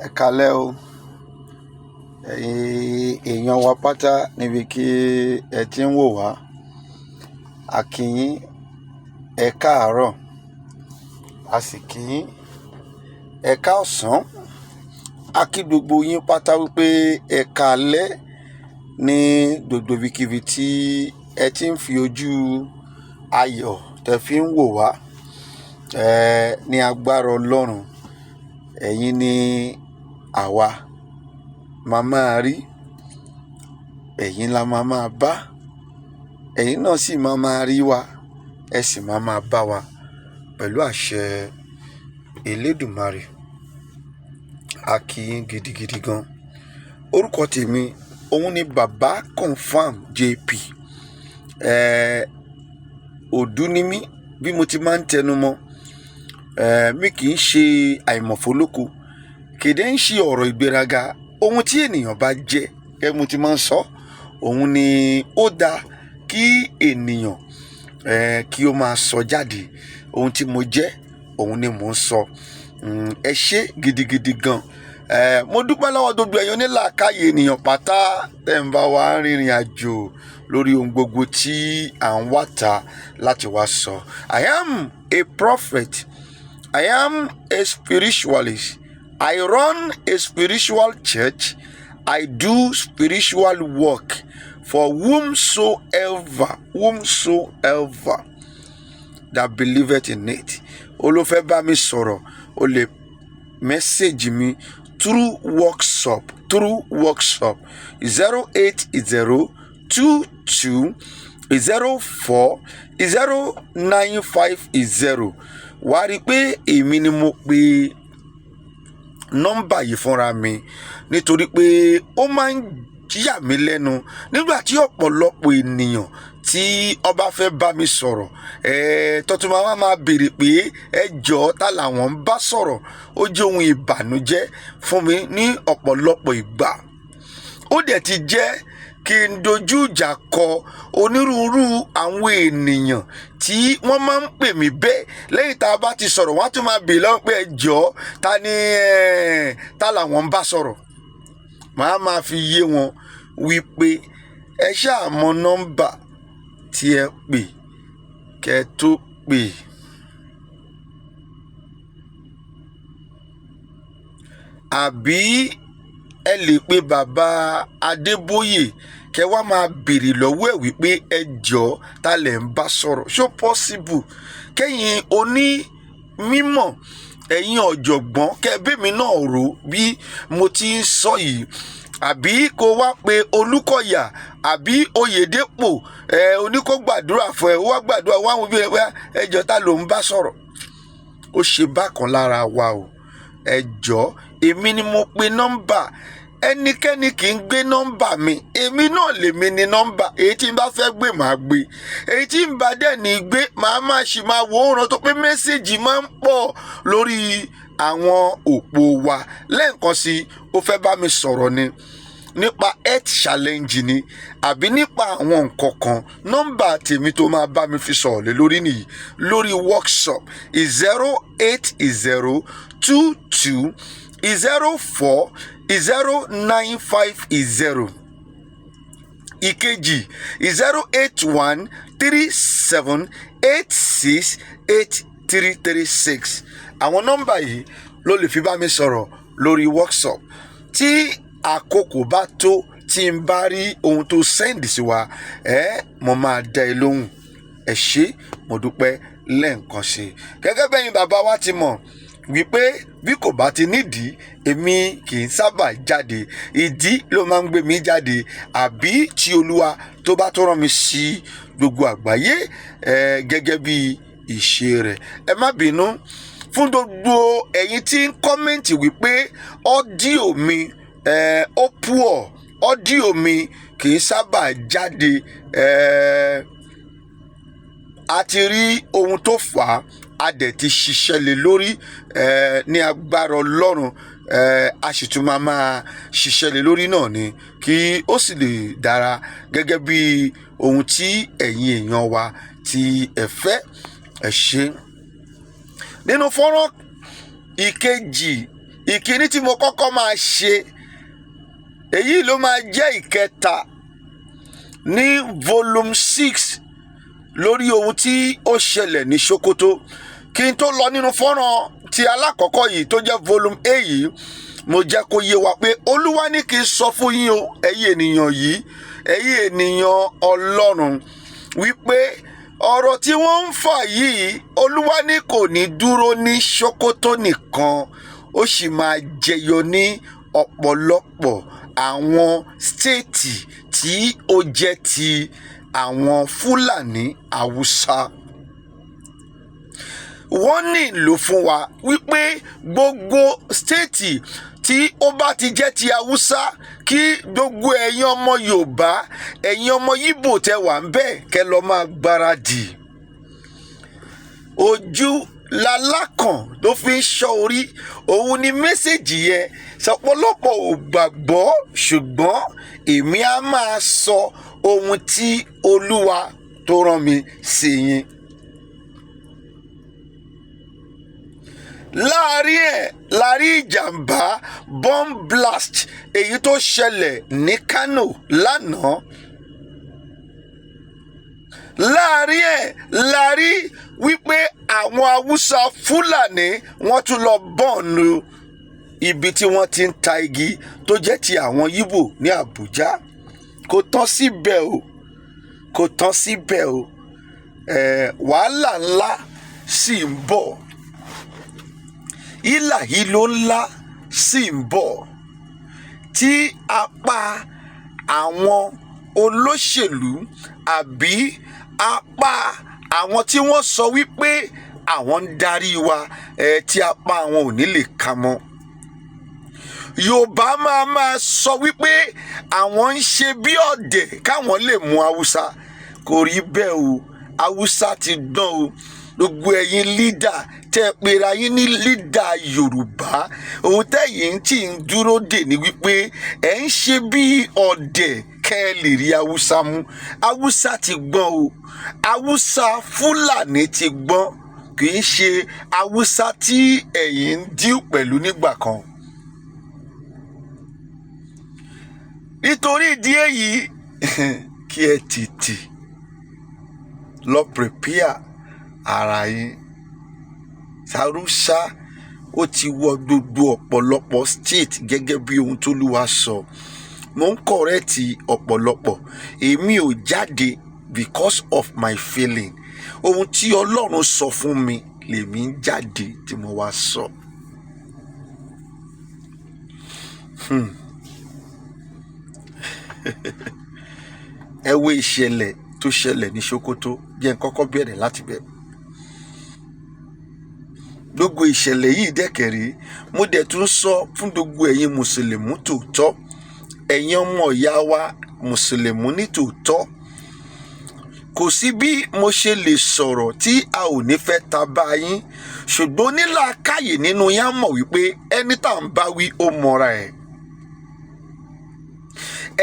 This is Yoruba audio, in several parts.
Ẹ káalẹ́ o, ẹ̀yin èèyàn wa pátá níbi kí ẹ ti ń wò wá. A kí yín ẹ káàárọ̀, a sì kí yín ẹ káàsán. A kí gbogbo yín pátá wípé ẹ káalẹ́ ní gbogbo ibikíbi tí ẹ ti ń fi ojú ayọ̀ tẹ́ fi ń wò wá. Ní agbára Ọlọ́run, ẹ̀yin ni àwa máa rí, ẹ̀yin la máa bá, ẹ̀yin náà sì máa rí wa, ẹ sì máa bá wa pẹ̀lú àṣẹ Elédùmarè. A kí yín gidigidi gan. Orúkọ tèmi òun ni Babaconfirm JP. Òdú ni mí, bí mo ti máa ń tẹnu mọ́. Mi kì í ṣe àìmọ̀fólóko, kèdè ń ṣe ọ̀rọ̀ ìgbéraga. Ohun tí ènìyàn bá jẹ́, mo ti máa ń sọ, òun ni ó dáa kí ènìyàn kí ó máa sọ jáde. Ohun tí mo jẹ́, òun ni mò ń sọ. Ẹ ṣé gidigidi gan. Mo dúpẹ́ lọ́wọ́ gbogbo ẹ̀yin onílàákàyè ènìyàn pátá tẹ́ ń bá wa rìnrìn àjò lórí ohun gbogbo tí à ń wá ta láti wá sọ. I am a prophet. I am a spiritualist. I run a spiritual church. I do spiritual work for whomsoever that believeth in it. Olùfẹ́ bá mi sọ̀rọ̀, o lè message mi through workshop 08022040950. Wá rí pé èmi ni mo pe nọ́mbà yìí fúnra mi, nítorí pé ó máa ń yà mí lẹ́nu nígbà tí ọ̀pọ̀lọpọ̀ ènìyàn tí ọba fẹ́ bá mi sọ̀rọ̀ tọ́tún máa béèrè pé ẹ jọ̀ọ́ ta làwọn ń bá sọ̀rọ̀. Ó jẹ́ ohun ìbànújẹ́ fún mi ní ọ̀pọ̀lọpọ̀ ìgbà. Ó dẹ̀ ti jẹ́ kí n dojú ìjà kọ onírúurú àwọn ènìyàn tí wọ́n máa ń pè mí bẹ́ẹ̀. Lẹ́yìn tá a bá ti sọ̀rọ̀, wọ́n á tún máa béèrè lọ́wọ́ pé ẹ jọ̀ọ́ ta làwọn ń bá sọ̀rọ̀. Màá máa fi yé wọn wípé ẹ ṣáà mọ nọ́mbà tí ẹ pè kẹ́ tó pè. Àbí ẹ lè pe bàbá Adébóyè kẹ́ wá máa béèrè lọ́wọ́ ẹ̀ wípé ẹ jọ̀ọ́ ta lẹ̀ ń bá sọ̀rọ̀. Ṣó possible? Kẹ́yìn onímọ̀, ẹ̀yin ọ̀jọ̀gbọ́n, kẹ́bẹ́mi náà rò bí mo ti ń sọ yìí. Àbí kó wá pe Olúkọ̀yà àbí Oyèdépò oníkó gbàdúrà fún ẹ, wá gbàdúrà wá wọn bí ẹ jọ̀ọ́ ta ló ń bá sọ̀rọ̀. Ó ṣe bákan lára wa o. Ẹ jọ̀ọ́, èmi ni mo pe nọ́mbà. Ẹnikẹ́ni kì í gbé nọ́mbà mi. Èmi náà lèmi ni nọ́mbà. Èyí tí n bá fẹ́ gbé màá gbé. Èyí tí n bá dẹ̀ ní gbé màá ṣì máa wò ó ràn tó pé mẹ́sẹ̀gì máa ń pọ̀ lórí àwọn òpó wa. Lẹ́ẹ̀kan sí, ó fẹ́ bá mi sọ̀rọ̀ ni nípa health challenge ni àbí nípa àwọn nǹkan kan. Nọ́mbà tèmi tó máa bá mi fi sọ̀rọ̀ lé lórí nìyí. Lórí workshop 08022040950. Ìkejì 08137868336. Àwọn nọ́mbà yìí ló lè fi bá mi sọ̀rọ̀ lórí workshop. Tí àkókò bá tó, tí n bá rí ohun tó send sí wa, mo máa dá ẹ lóhùn. Ẹ ṣé, mo dúpẹ́ lẹ́ẹ̀kan sí. Gẹ́gẹ́ bẹ́yìn bàbá wa ti mọ̀ wípé bí kò bá ti nídìí, èmi kì í sábà jáde. Ìdí ló máa ń gbé mi jáde, àbí tí Olúwa tó bá tó rán mi sí gbogbo àgbáyé gẹ́gẹ́ bí ìṣe rẹ̀. Ẹ má bínú fún gbogbo ẹ̀yin tí ń kọ́mẹ̀ntì wípé ọ́díò mi ó poor, ọ́díò mi kì í sábà jáde. A ti rí ohun tó fà á, a dẹ̀ ti ṣiṣẹ́ lé lórí ní agbára Ọlọ́run. A sì tún máa ṣiṣẹ́ lé lórí náà ni kí ó sì lè dára gẹ́gẹ́ bí ohun tí ẹ̀yin èèyàn wa tí ẹ fẹ́. Ẹ ṣé. Nínú fọ́nrán ìkejì ìkíní tí mo kọ́kọ́ máa ṣe èyí ló máa jẹ́ ìkẹta ní volume 6 lórí ohun tí ó ṣẹlẹ̀ ní Sokoto. Kí n tó lọ nínú fọ́nrán ti alákọ̀ọ́kọ́ yìí tó jẹ́ volume A yìí, mo jẹ́ kó yé wa pé Olúwa ní kí n sọ fún yín o, ẹ̀yin ènìyàn yìí, ẹ̀yin ènìyàn Ọlọ́run, wípé ọ̀rọ̀ tí wọ́n ń fà yìí Olúwa ní kò ní dúró ní Sokoto nìkan, ó sì máa jẹyọ ní ọ̀pọ̀lọpọ̀ àwọn stéètì tí ó jẹ́ ti àwọn Fúlàní Haúsá. Wọ́n ní ìlò fún wa wípé gbogbo stéètì tí ó bá ti jẹ́ ti Haúsá, kí gbogbo ẹ̀yin ọmọ Yorùbá, ẹ̀yin ọmọ Yíbò tẹ́ wà ń bẹ̀ kẹ́ lọ máa gbáradì. Ojú lalákàn ló fi ń ṣọ́ orí, òun ni mẹ́sẹ̀jì yẹn ṣọ̀pọ̀lọpọ̀ ò gbàgbọ́, ṣùgbọ́n èmi á máa sọ ohun tí Olúwa tó rán mi sí yín. láàrin ìjàmbá bomb blast èyí tó ṣẹlẹ̀ ní Kano lánàá. láàrin wípé àwọn Haúsá Fúlàní wọ́n tún lọ bọ́ọ̀nù ibi tí wọ́n ti ń ta igi tó jẹ́ ti àwọn Yíbò ní Àbújá. Kò tán síbẹ̀ o, kò tán síbẹ̀ o, wàhálà ńlá sì ń bọ̀, ìlàhílò ńlá sì ń bọ̀ tí apá àwọn olóṣèlú àbí apá àwọn tí wọ́n sọ wípé àwọn ń darí wa tí apá àwọn ò ní lè kà mọ́. Yorùbá máa sọ wípé àwọn ń ṣe bí ọ̀dẹ̀ káwọn lè mú Haúsá. Kò rí bẹ́ẹ̀ o, Haúsá ti dán o. Gbogbo ẹ̀yin lídà tẹ́ pera yín ní lídà Yorùbá, ohun tẹ́yìn tí ń dúró dè ní wípé ẹ̀ ń ṣe bí ọ̀dẹ̀ kẹ́ ẹ lè rí Haúsá mú. Haúsá ti gbọ́n o, Haúsá Fúlàní ti gbọ́n, kì í ṣe Haúsá tí ẹ̀yin ń díù pẹ̀lú nígbà kan. Nítorí ìdí èyí kí ẹ tètè lọ prepare ara yín. Haúsá ó ti wọ gbogbo ọ̀pọ̀lọpọ̀ state gẹ́gẹ́ bí ohun tó Olúwa sọ. Mo ń kọ̀rẹ́tì ọ̀pọ̀lọpọ̀, èmi ò jáde because of my feeling. Ohun tí Ọlọ́run sọ fún mi lèmi ń jáde tí mo wá sọ. Ẹ wo ìṣẹ̀lẹ̀ tó ṣẹlẹ̀ ní Sokoto, jẹ́ n kọ́kọ́ bẹ̀rẹ̀ láti bẹ̀. Gbogbo ìṣẹ̀lẹ̀ yìí dẹ́kẹ̀rẹ́, mo dẹ̀ tún sọ fún gbogbo ẹ̀yin Mùsùlùmí tòótọ́, ẹ̀yin ọmọ ìyá wa Mùsùlùmí ní tòótọ́. Kò sí bí mo ṣe lè sọ̀rọ̀ tí a ò ní fẹ́ ta bá yín, ṣùgbọ́n onílàákàyè nínú yín á mọ̀ wípé ẹni tá à ń bá wí ó mọra ẹ̀.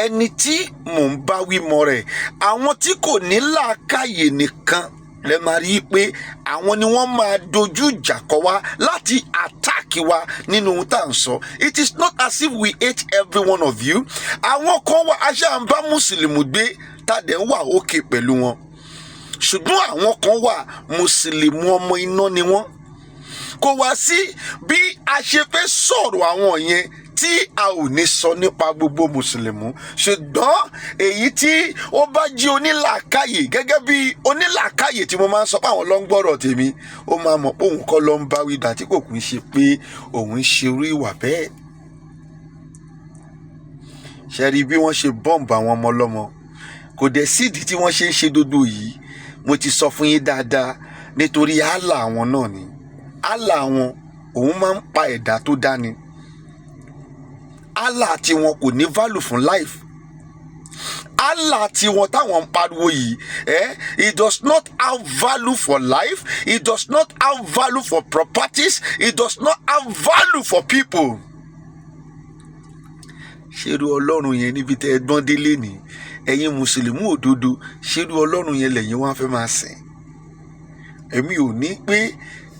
Ẹni tí mò ń bá wí mọra ẹ̀. Àwọn tí kò ní làákàyè nìkan lẹ máa rí i pé àwọn ni wọ́n máa dojú ìjà kọ wá láti attack wa nínú ohun tá à ń sọ. It is not as if we hate every one of you. Àwọn kan wà aṣáà ń bá Mùsùlùmí gbé tàdé ń wà òkè pẹ̀lú wọn, ṣùgbọ́n àwọn kan wà Mùsùlùmí ọmọ iná ni wọ́n. Kò wá sí bí a ṣe fẹ́ sọ̀rọ̀ àwọn yẹn tí a ò ní sọ nípa gbogbo Mùsùlùmí, ṣùgbọ́n èyí tí ó bá jí onílàákàyè gẹ́gẹ́ bí onílàákàyè tí mo máa ń sọ pé àwọn ló ń gbọ́rọ̀ tèmi, ó máa mọ̀ pé òun kọ́ ló ń bá wí dà tí kò kún ṣe pé òun ń ṣe irú ìwà bẹ́ẹ̀. Ṣé rí bí wọ́n ṣe bọ́ǹbù àwọn ọmọ ọlọ́mọ? Kò dẹ̀ sídìí tí wọ́n ṣe ń ṣe gbogbo yìí. Mo ti sọ fún yín dáadáa, nítorí àlà àwọn náà ni. Àlà àwọn òun máa ń pa ẹ̀dá tó dání. Allah tí wọn kò ní value fún life. Allah tí wọn táwọn ń pariwo yìí, it does not have value for life, it does not have value for properties, it does not have value for people. Ṣerú Ọlọ́run yẹn níbi tẹ́ ẹ gbọ́n délé ní ẹ̀yin Mùsùlùmí òdodo, ṣerú Ọlọ́run yẹn lẹ́yìn wá fẹ́ máa sìn. Èmi ò ní pé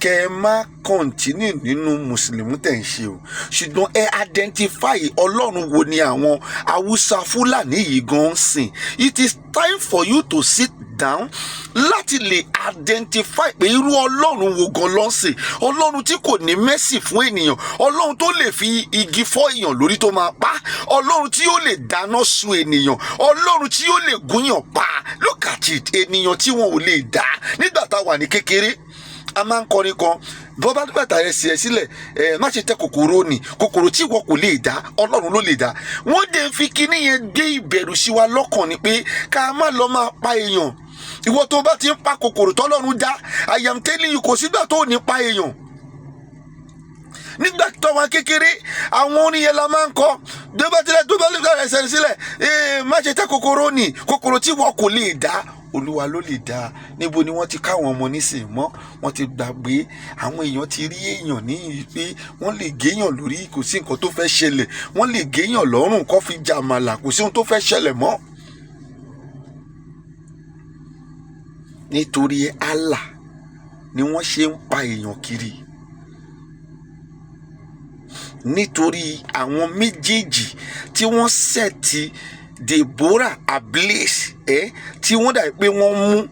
kẹ́ ẹ má continue nínú mùsùlùmí tẹ̀ ń ṣe o, ṣùgbọ́n ẹ identify ọlọ́run wo ni àwọn haúsá fúlàní yìí gan ń sìn. It is time for you to sit down láti lè identify pé irú ọlọ́run wo gan ló ń sìn. Ọlọ́run tí kò ní mercy fún ènìyàn, ọlọ́run tó lè fi igi fọ́ èèyàn lórí tó máa pa, ọlọ́run tí ó lè dáná sun ènìyàn, ọlọ́run tí ó lè gúnyàn pa. Look at it, ènìyàn tí wọn ò lè dá. Nígbà tá a wà ní kékeré, a máa ń kọrin kan, bọ́bá bàtà ẹsẹ̀ ẹ̀ sílẹ̀, má ṣe tẹ kòkòrò ni, kòkòrò tí wọn kò lè dá, ọlọ́run ló lè dá. Wọ́n dẹ̀ fi kíní yẹn gbé ìbẹ̀rù sí wa lọ́kàn ni pé ká má lọ máa pa èèyàn. Ìwọ tó bá ti ń pa kòkòrò tọ́lọ́run dá, I am telling you, kò sígbà tó ní pa èèyàn. Nígbà tó wà kékeré, àwọn orin yẹn la máa ń kọ, tó bá lè gbà ẹsẹ̀ sílẹ̀, má ṣe tẹ kòkòrò ni, kòkòrò tí wọn kò lè dá, Olúwa ló lè dá. Níbo ni wọ́n ti káwọn ọmọ nísìnyí mọ́? Wọ́n ti gbàgbé. Àwọn èèyàn ti rí èèyàn ní pé wọ́n lè géèyàn lórí, kò sí nǹkan tó fẹ́ ṣẹlẹ̀. Wọ́n lè géèyàn lọ́rùn kó fi jàmàlà, kò sí ohun tó fẹ́ ṣẹlẹ̀ mọ́. Nítorí Allah ni wọ́n ṣe ń pa èèyàn kiri. Nítorí àwọn méjèèjì tí wọ́n sẹ̀tì Deborah ablaze, tí wọ́n dà pé wọ́n mú,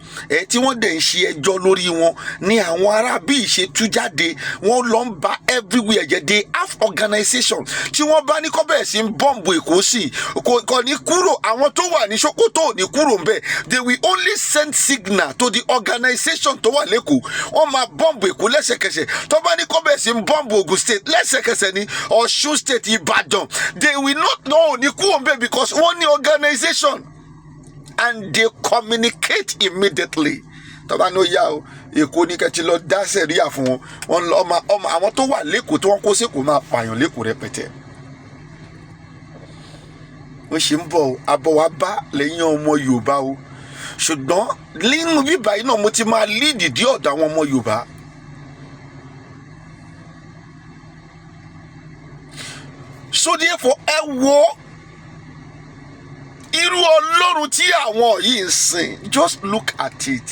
tí wọ́n dẹ̀ ń ṣe ẹjọ́ lórí wọn, ní àwọn arábí ṣe tú jáde. Wọ́n lọ ń ba everywhere jẹ́. They have organization. Tí wọ́n bá ní kó bẹ̀rẹ̀ sí bọ́ǹbù Èkó sí, kò ní kúrò. Àwọn tó wà ní Sokoto ò ní kúrò ń bẹ̀. They will only send signal to the organization tó wà lẹ́kọ̀ọ́. Wọ́n máa bọ́ǹbù Èkó lẹ́sẹ̀kẹsẹ̀. Tó bá ní kó bẹ̀rẹ̀ sí bọ́ǹbù Ogun State lẹ́sẹ̀kẹsẹ̀ ní Ọ̀ṣun State, Ìbàdàn. They will not know ní kúrò ń bẹ̀ because wọ́n ní organization. And they communicate immediately. Tọ́ba ní ó yá o, Èkó ní kẹ́tì lọ dá sẹ̀ríà fún wọn. Wọ́n lọ ọmọ àwọn tó wà lẹ́kọ̀ọ́ tí wọ́n kó sẹ́kọ̀ọ́ máa pààyàn lẹ́kọ̀ọ́ rẹpẹtẹ. Wọ́n ṣe ń bọ̀ abọ́ wa bá lẹ́yìn ọmọ Yorùbá o. Ṣùgbọ́n nínú bíbá yìí náà mo ti máa lead dí ọ̀dọ̀ àwọn ọmọ Yorùbá. So therefore, ẹ wo irú ọlọ́run tí àwọn yìí ń sìn. Just look at it.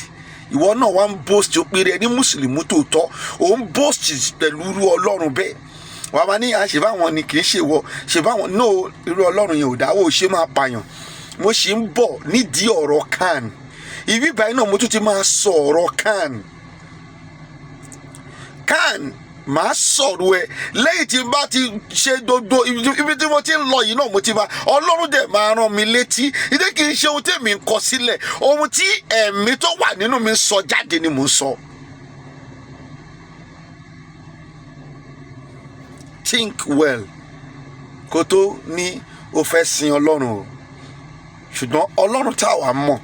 Ìwọ náà wá ń boast ó péré ẹni mùsùlùmí tòótọ́, ó ń boast pẹ̀lú irú ọlọ́run bẹ́ẹ̀. Wàá máa ní àṣebáwọn ni kì í ṣe wọ, ṣebáwọn no, irú ọlọ́run yẹn ò dáwọ́ ò ṣe máa pààyàn. Mo ṣì ń bọ̀ nídìí ọ̀rọ̀ kan. Ibi báyìí náà mo tún ti máa sọ ọ̀rọ̀ kan. Màá sọ̀rọ̀ ẹ lẹ́yìn tí bá ti ṣe dodo ibi tí mo ti ń lọ yìí náà mo ti máa, ọlọ́run dẹ̀ máa rán mi létí. Ìdí kì í ṣe ohun tí èmi ń kọ sílẹ̀, ohun tí ẹ̀mí tó wà nínú mi ń sọ jáde ni mò ń sọ. Think well kó tó ní o fẹ́ sin ọlọ́run o. Ṣùgbọ́n ọlọ́run táwa mọ̀,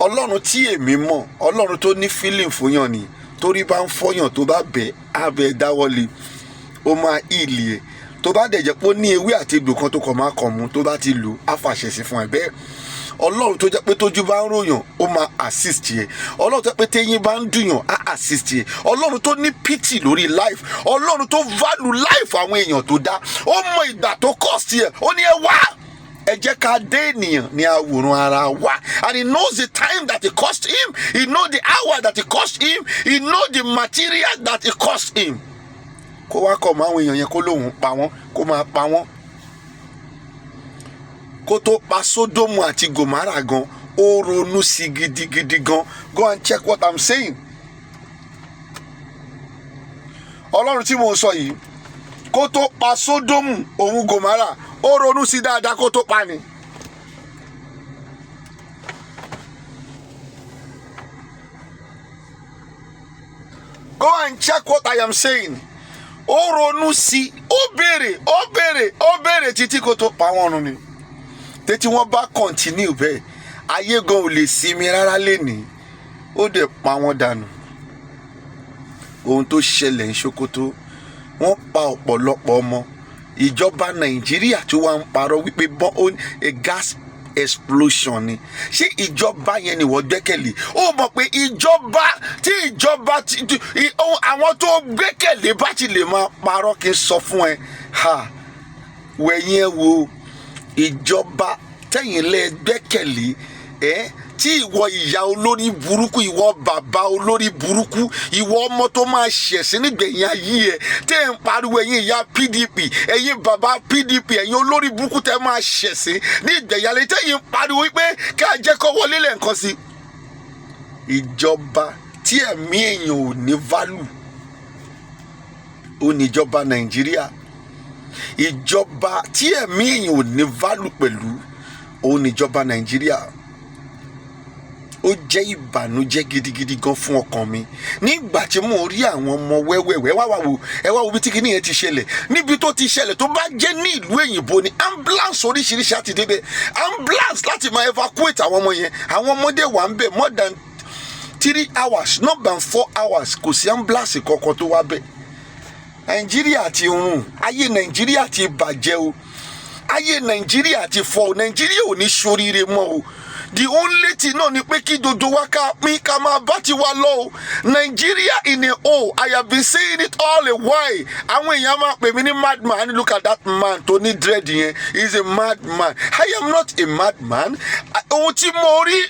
ọlọ́run tí èmi mọ̀, ọlọ́run tó ní feeling fún yàn ni. Torí bá ń fọyàn tó bá bẹ̀ abẹ dáwọ́lé, ó máa ìlì ẹ̀. Tó bá dẹ̀ jẹ́ pé ó ní ewé àti egbò kan tó kàn máa kàn mú, tó bá ti lò á fàṣẹ sí fún ẹ bẹ́ẹ̀. Ọlọ́run tó jẹ́ pé tójú bá ń ròyàn ó máa assist yẹ. Ọlọ́run tó jẹ́ pé téyín bá ń dùnyàn á assist yẹ. Ọlọ́run tó ní pity lórí life, Ọlọ́run tó value life àwọn èèyàn tó dá. Ó mọ ìgbà tó cost yẹ, ó ní ẹ wá. Ẹ jẹ́ ká dé ènìyàn ní àwòrán ara wa. And he knows the time that it cost him. He knows the hour that it cost him. He knows the material that it cost him. Kó wá kọ̀ mọ́ àwọn èèyàn yẹn kó lóun pa wọ́n, kó máa pa wọ́n. Kó tó pa Sódómù àti Gòmárà gan, ó ronú sí gidigidi gan. Go and check what I'm saying. Ọlọ́run tí mo sọ yìí, kó tó pa Sódómù òun Gòmárà, ó ronú sí dáadáa kó tó pa ni. Go and check what I am saying. Ó ronú sí, ó béèrè títí kó tó pa wọ́n run ni. Tètè wọ́n bá continue bẹ́ẹ̀, ayé gan ò lè sinmi rárá lénìí. Ó dẹ̀ pa wọ́n dànù. Ohun tó ṣẹlẹ̀ ní Sokoto, wọ́n pa ọ̀pọ̀lọpọ̀ ọmọ. Ìjọba Nàìjíríà tí wọ́n ń parọ́ wípé a gas explosion ni. Ṣé ìjọba yẹn ni wọ́n gbẹ́kẹ̀lé? Ó mọ̀ pé ìjọba àwọn tó gbẹ́kẹ̀lé bá ti lè máa parọ́, kí n sọ fún ẹ. Wẹ̀yìn ẹ wo ìjọba tẹ̀yìn lẹ gbẹ́kẹ̀lé, tí ìwọ ìyá olórí burúkú, ìwọ bàbá olórí burúkú, ìwọ ọmọ tó máa ṣẹ̀sín nígbẹ̀yìn ayé ẹ̀ tẹ́ ń pariwo ẹ̀yin ìyá PDP, ẹ̀yin bàbá PDP, ẹ̀yin olórí burúkú tẹ́ máa ṣẹ̀sín nígbẹ̀yìn ayé tẹ́yìn pariwo wípé ká jẹ́ kó wọlé lẹ́ǹkan sí. Ìjọba tí ẹ̀mí èèyàn ò ní value ó ní ìjọba Nàìjíríà. Ìjọba tí ẹ̀mí èèyàn ò ní value pẹ̀lú ó ní ìjọba Nàìjíríà. Ó jẹ́ ìbànújẹ́ gidigidi gan fún ọkàn mi nígbà tí mo rí àwọn ọmọ wẹ́wẹ́wẹ́ ẹ wá wo bí tí kinní yẹn ti ṣẹlẹ̀, níbi tó ti ṣẹlẹ̀ tó bá jẹ́ ní ìlú òyìnbó ni ambulance oríṣiríṣi àti débẹ̀, ambulance láti máa evacuate àwọn ọmọ yẹn. Àwọn ọmọdé wà ń bẹ̀ more than 3 hours, not than 4 hours, kò sí ambulance kankan tó wá bẹ̀. Nàìjíríà ti run, ayé Nàìjíríà ti bàjẹ́ o, ayé Nàìjíríà ti fọ́ o, Nàìjíríà ò ní ṣoríire mọ́ o. The only thing náà ni pé kí dodo wa ká pín ká máa bá ti wa lọ o. Nigeria in a whole, I have been saying it all a while. Àwọn èèyàn máa pè mí ní madman. Look at that man tó ní dread yẹn, he is a madman. I am not a madman. Ohun tí mo rí,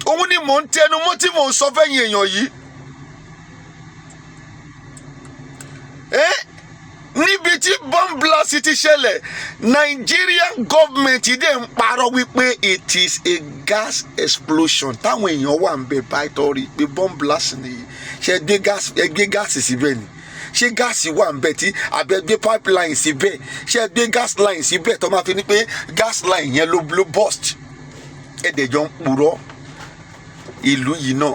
ohun ni mò ń tẹnu mọ́ tí mò ń sọ fẹ́yìn èèyàn yìí. Níbi tí bomb blast ti ṣẹlẹ̀, Nigerian government dẹ̀ ń parọ́ wípé it is a gas explosion. Táwọn èèyàn wà ń bẹ̀ báyìí torí pé bomb blast nìyí. Ṣé gbé gáàsì síbẹ̀ ni? Ṣé gáàsì wà ń bẹ̀ tí àbẹ̀gbé pipeline síbẹ̀? Ṣé gbé gas line síbẹ̀ tó máa fi ní pé gas line yẹn ló burst? Ẹ̀dẹ̀jọ́ ń purọ́ ìlú yìí náà.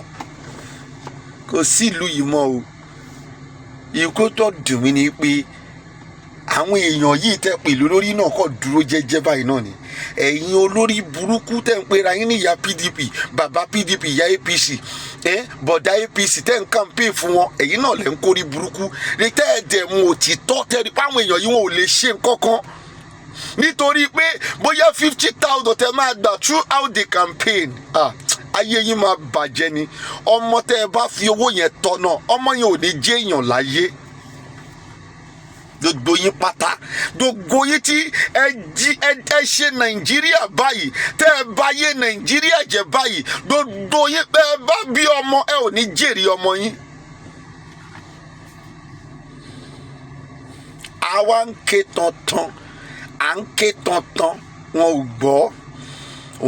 Kò sí ìlú yìí mọ́ o. Ikú tó dùn mí ni pé àwọn èèyàn yìí tẹ́ pẹ̀lú lórí náà kọ́ dúró jẹ́jẹ́ báyìí náà ni. Ẹ̀yin olórí burúkú tẹ́ ń pera yín ní ìyá PDP, bàbá PDP, ìyá APC, bọ̀dá APC tẹ́ ń campaign fún wọn, ẹ̀yin náà lẹ́ ń kórí burúkú. Ní tẹ́ ẹ̀ dẹ̀ mú òtítọ́ tẹ́rí páwọn èèyàn yìí wọn ò lè ṣe nǹkankan. Nítorí pé bóyá 50,000 tẹ́ máa gbà throughout the campaign. Ayé yín máa bàjẹ́ ni. Ọmọ tẹ́ ẹ bá fi owó yẹn tọ́ náà, ọmọ yẹn ò ní jẹ́ èèyàn láyé. Gbogbo yín pátá, gbogbo yín tí ẹ ṣe Nàìjíríà báyìí, tẹ́ ẹ bá yé Nàìjíríà jẹ́ báyìí, gbogbo yín tẹ́ ẹ bá bí ọmọ ẹ ò ní jèrè ọmọ yín. Àwa ń ké tantan, à ń ké tantan, wọn ò gbọ́.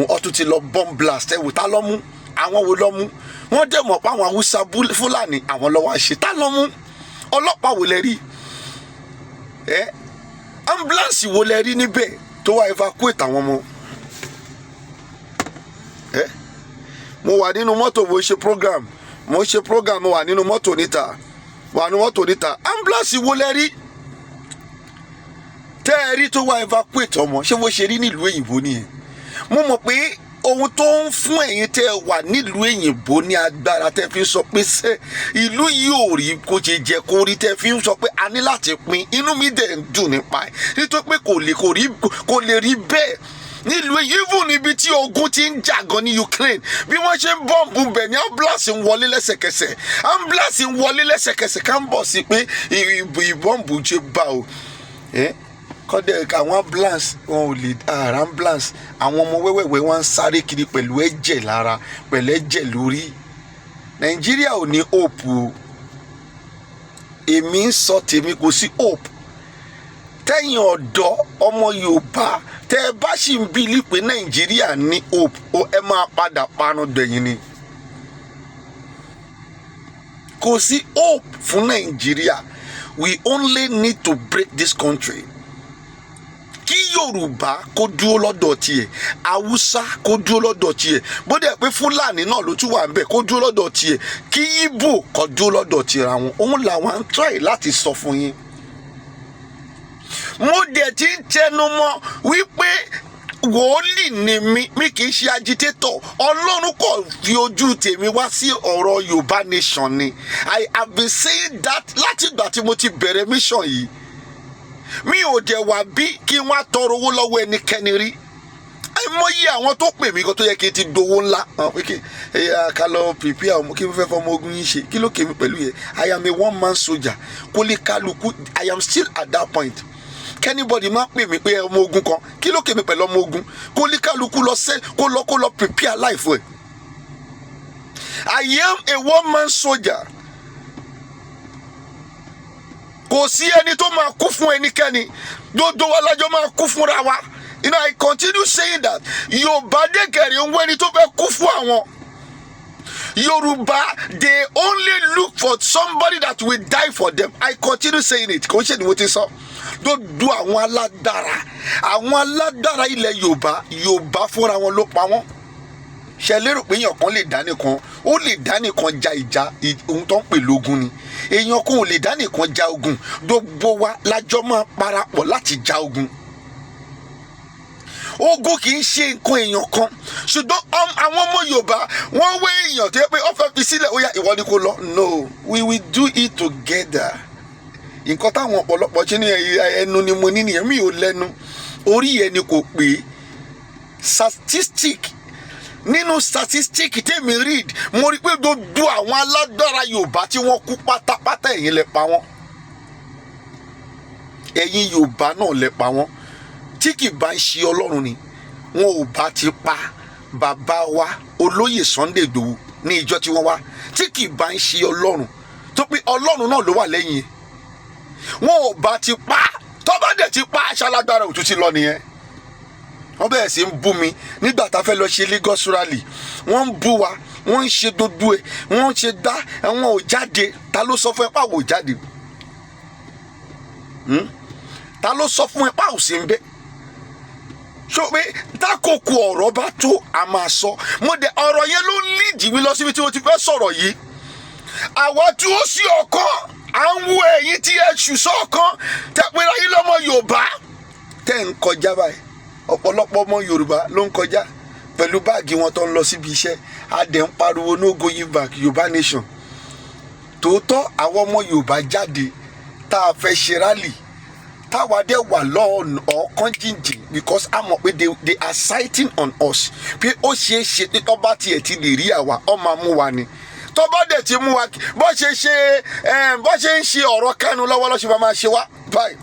Ọtún ti lọ bomb blast, ẹ wò tá lọ mú, àwọn wo lọ mú? Wọ́n dẹ̀ mọ̀ pé àwọn Haúsá Fúlàní àwọn lọ́wọ́ àṣẹ, tá lọ mú? Ọlọ́pàá wò lẹ rí? Ambulance wo lẹ rí níbẹ̀ tó wá evacuate àwọn ọmọ? Mo wà nínú mọ́tò, mo ṣe program, mo wà nínú mọ́tò níta, ambulance wo lẹ rí tẹ́ ẹ rí tó wá evacuate ọmọ? Ṣé wọ́n ṣe rí nílùú òyìnbó nìyẹn? Mo mọ̀ pé ohun tó ń fún ẹ̀yin tẹ́ ẹ wà nílùú òyìnbó ní agbára tẹ́ fi ń sọ pé ṣé ìlú yìí ò rí kó ṣe jẹ kó rí, tẹ́ fi ń sọ pé a ní láti pín. Inú mi dẹ̀ ń dùn nípa ẹ̀ nítorí pé kò lè rí bẹ́ẹ̀ nílùú even níbi tí ogun ti ń jà gan ní Ukraine. Bí wọ́n ṣe ń bọ́ǹbù bẹ̀ ní ambulance ń wọlé lẹ́sẹ̀kẹsẹ̀ ká ń bọ̀ sí pé ìbọ̀ǹbù ṣe bá o. Kọ́dẹ̀ àwọn ambulance wọn ò lè ara ambulance. Àwọn ọmọ wẹ́wẹ́wẹ́ wọn ń sáré kiri pẹ̀lú ẹ̀jẹ̀ lára, pẹ̀lú ẹ̀jẹ̀ lórí. Nàìjíríà ò ní hope o. Èmi ń sọ tèmi, kò sí hope. Tẹ́yìn ọ̀dọ́ ọmọ Yorùbá tẹ́ ẹ bá sì ń bílí pé Nàìjíríà ní hope, ẹ máa padà parun dẹ̀yìn ni. Kò sí hope fún Nàìjíríà. We only need to break this country. Kí Yorùbá kó dúró lọ́dọ̀ tiẹ̀, Haúsá kó dúró lọ́dọ̀ tiẹ̀, bó dẹ̀ pé Fúlàní náà ló tún wà ń bẹ̀ kó dúró lọ́dọ̀ tiẹ̀, kí Ìgbò kó dúró lọ́dọ̀ tiẹ̀ ra wọn. Òun làwọn ń try láti sọ fún yín. Mo dẹ̀ ti ń tẹnu mọ́ wípé wòlíì ni mi kì í ṣe agitator. Ọlọ́run kò fi ojú tèmi wá sí ọ̀rọ̀ Yorùbá nation ni. I have been saying that láti ìgbà tí mo ti bẹ̀rẹ̀ mission yìí. Mi ò dẹ̀ wá bí kí n wá tọrọ owó lọ́wọ́ ẹnikẹ́ni rí. Àìmọye àwọn tó pè mí kan tó yẹ kí n ti dowó ńlá. Ká lọ prepare ọmọ kí n fẹ́ fọmọ ogun yín ṣe. Kí ló kémi pẹ̀lú yẹn? I am a one man soldier. Kó lè kálukú, I am still at that point. Anybody máa pè mí pé ọmọ ogun kan, kí ló kémi pẹ̀lú ọmọ ogun? Kó lè kálukú lọ sẹ́, kó lọ prepare life ẹ̀. I am a one-man soldier. Kò sí ẹni tó máa kú fún ẹnikẹ́ni. Gbogbo wa lájọ máa kú fúnra wa. I continue saying that. Yorùbá dé kẹ̀rì ń wẹ́ni tó fẹ́ kú fún àwọn. Yoruba, they only look for somebody that will die for them. I continue saying it. Kò ṣe ni mo ti sọ. Gbogbo àwọn aládàra ilẹ̀ Yorùbá fúnra wọn ló pa wọ́n. Ṣé lérò pé èèyàn kan lè dá nìkan, ó lè dá nìkan ja ìjà ohun tó ń pè lógun ni. Èèyàn kan ò lè dá nìkan ja ogun. Gbogbo wa lájọ máa parapọ̀ láti ja ogun. Ogun kì í ṣe nǹkan èèyàn kan, ṣùgbọ́n àwọn ọmọ Yorùbá wọ́n wé èèyàn tó yẹ pé ó fẹ́ fi sílẹ̀ ó yá ìwọ ni kó lọ. No, we will do it together. Nǹkan táwọn ọ̀pọ̀lọpọ̀ ṣe ní ẹnu ni mo ní nìyẹn, mi ò lẹ́nu, orí ẹni kò pé. Nínú statistic tèmi read, mo rí pé gbogbo àwọn alágbára Yorùbá tí wọ́n kú pátápátá ẹ̀yin lẹ pa wọ́n. Ẹ̀yin Yorùbá náà lẹ pa wọ́n. Tí kì bá ń ṣe Ọlọ́run ni wọn ò bá ti pa bàbá wa olóyè Sunday Igboho ní ìjọ tí wọ́n wá. Tí kì bá ń ṣe Ọlọ́run tó pé Ọlọ́run náà ló wà lẹ́yìn wọn ò bá ti pa. Tó bá dẹ̀ ti pa aṣálágbára òtún ti lọ nìyẹn. Wọ́n bẹ̀rẹ̀ sí ń bú mi nígbà tá a fẹ́ lọ ṣe Lagos rally. Wọ́n ń bú wa, wọ́n ń ṣe gbogbo ẹ̀, wọ́n ń ṣe dá àwọn ò jáde. Ta ló sọ fún ẹ pé àwọn ò jáde? Ta ló sọ fún ẹ pé àwọn ò sí ń bẹ? So pé dákòókò ọ̀rọ̀ bá tó a máa sọ. Mo dẹ̀ ọ̀rọ̀ yẹn ló lead mi lọ síbi tí mo ti fẹ́ sọ̀rọ̀ yìí. Àwa tí ó sí ọ̀kan, à ń wo ẹ̀yìn tí ẹ ṣù sọ́ọ̀kan, tẹ̀pẹ́rẹ́ yìí lọ́mọ Yorùbá. Tẹ́ ń kọjá báyìí. Ọ̀pọ̀lọpọ̀ ọmọ Yorùbá ló ń kọjá pẹ̀lú báàgì wọn tó ń lọ síbi iṣẹ́. A dẹ̀ ń pariwo no going back Yorùbá nation. Tòótọ́ àwọn ọmọ Yorùbá jáde tá a fẹ́ ṣe rally. Táwa dẹ̀ wà lọ́ọ̀nù ọ̀kan jíjìn because a mọ̀ pé they are sighting on us. Pé ó ṣeé ṣe pé tó bá tiẹ̀ ti lè rí àwa, ó máa mú wa ni. Tó bá dẹ̀ ti mú wa, bó ṣe ń ṣe ọ̀rọ̀ Kánú lọ́wọ́ lọ́sẹ̀ máa ṣe wá báyìí.